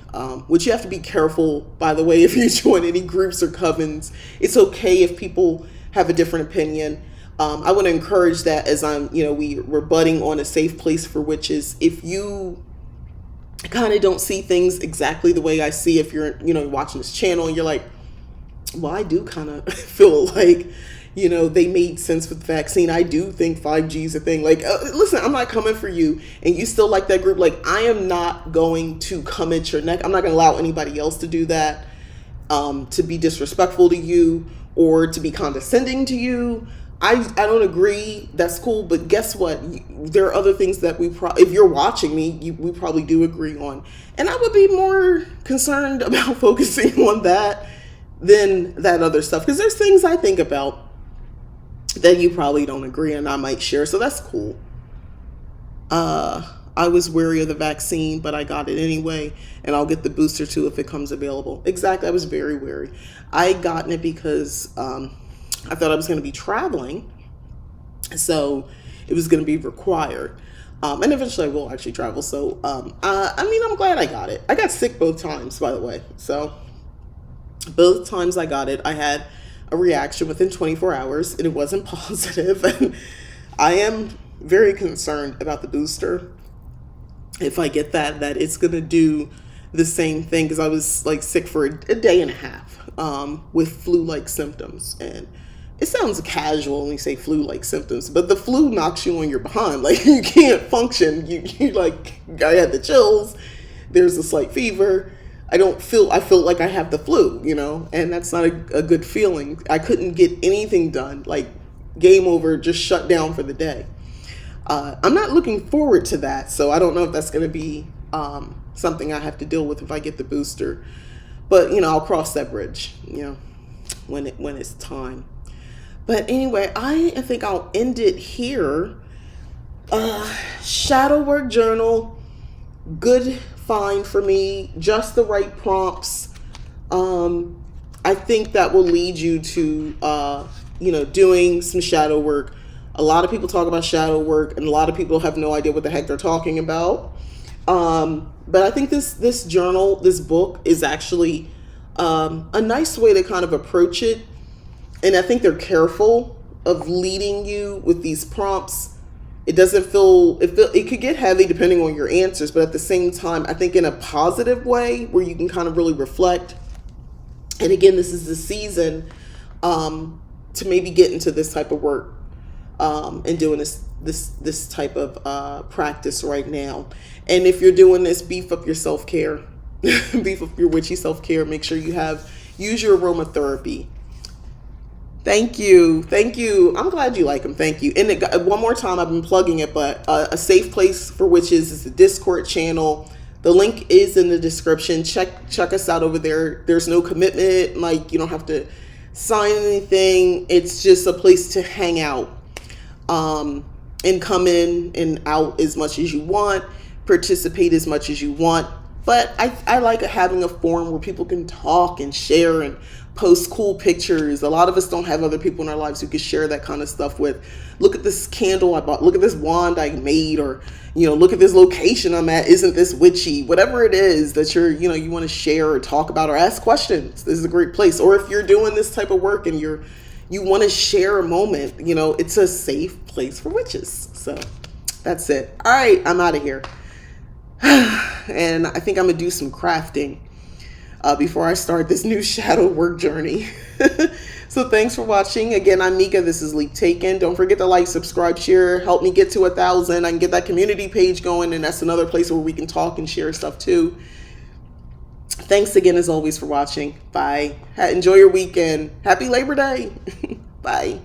which you have to be careful, by the way, if you join any groups or covens. It's okay if people have a different opinion. I want to encourage that, as we're budding on a safe place for witches. If you kind of don't see things exactly the way I see, if you're, watching this channel and you're like, well, I do kind of feel like, they made sense with the vaccine. I do think 5G is a thing. Like, listen, I'm not coming for you, and you still like that group. Like, I am not going to come at your neck. I'm not going to allow anybody else to do that, to be disrespectful to you or to be condescending to you. I don't agree. That's cool. But guess what? There are other things that if you're watching me, we probably do agree on. And I would be more concerned about focusing on that than that other stuff. Because there's things I think about that you probably don't agree, and I might share. So that's cool. I was wary of the vaccine, but I got it anyway, and I'll get the booster too if it comes available. Exactly. I was very wary. I had gotten it because I thought I was going to be traveling, so it was going to be required. And eventually I will actually travel. So, I'm glad I got it. I got sick both times, by the way. So both times I got it, I had a reaction within 24 hours, and it wasn't positive. And I am very concerned about the booster. If I get that it's going to do the same thing, because I was like sick for a day and a half with flu-like symptoms. And it sounds casual when you say flu-like symptoms, but the flu knocks you on your behind. Like, you can't function. You like, I had the chills. There's a slight fever. I feel like I have the flu, and that's not a good feeling. I couldn't get anything done. Like, game over, just shut down for the day. I'm not looking forward to that. So I don't know if that's going to be something I have to deal with if I get the booster, but I'll cross that bridge, when it's time. But anyway, I think I'll end it here. Shadow work journal, good find for me, just the right prompts. I think that will lead you to, doing some shadow work. A lot of people talk about shadow work, and a lot of people have no idea what the heck they're talking about. But I think this journal, this book, is actually a nice way to kind of approach it. And I think they're careful of leading you with these prompts. It doesn't feel, it could get heavy depending on your answers, but at the same time, I think in a positive way where you can kind of really reflect. And again, this is the season to maybe get into this type of work and doing this type of practice right now. And if you're doing this, beef up your self-care, beef up your witchy self-care. Make sure use your aromatherapy. Thank you. I'm glad you like them. Thank you. And one more time, I've been plugging it, but a safe place for witches is the Discord channel. The link is in the description. Check us out over there. There's no commitment. Like, you don't have to sign anything. It's just a place to hang out, and come in and out as much as you want, participate as much as you want. But I like having a forum where people can talk and share and post cool pictures. A lot of us don't have other people in our lives who can share that kind of stuff with. Look at this candle I bought. Look at this wand I made. Or, look at this location I'm at. Isn't this witchy? Whatever it is that you want to share or talk about or ask questions. This is a great place. Or if you're doing this type of work and you want to share a moment, it's a safe place for witches. So that's it. All right, I'm out of here. And I think I'm going to do some crafting before I start this new shadow work journey. So thanks for watching. Again, I'm Mika. This is Leap Taken. Don't forget to like, subscribe, share. Help me get to 1,000. I can get that community page going, and that's another place where we can talk and share stuff too. Thanks again, as always, for watching. Bye. Enjoy your weekend. Happy Labor Day. Bye.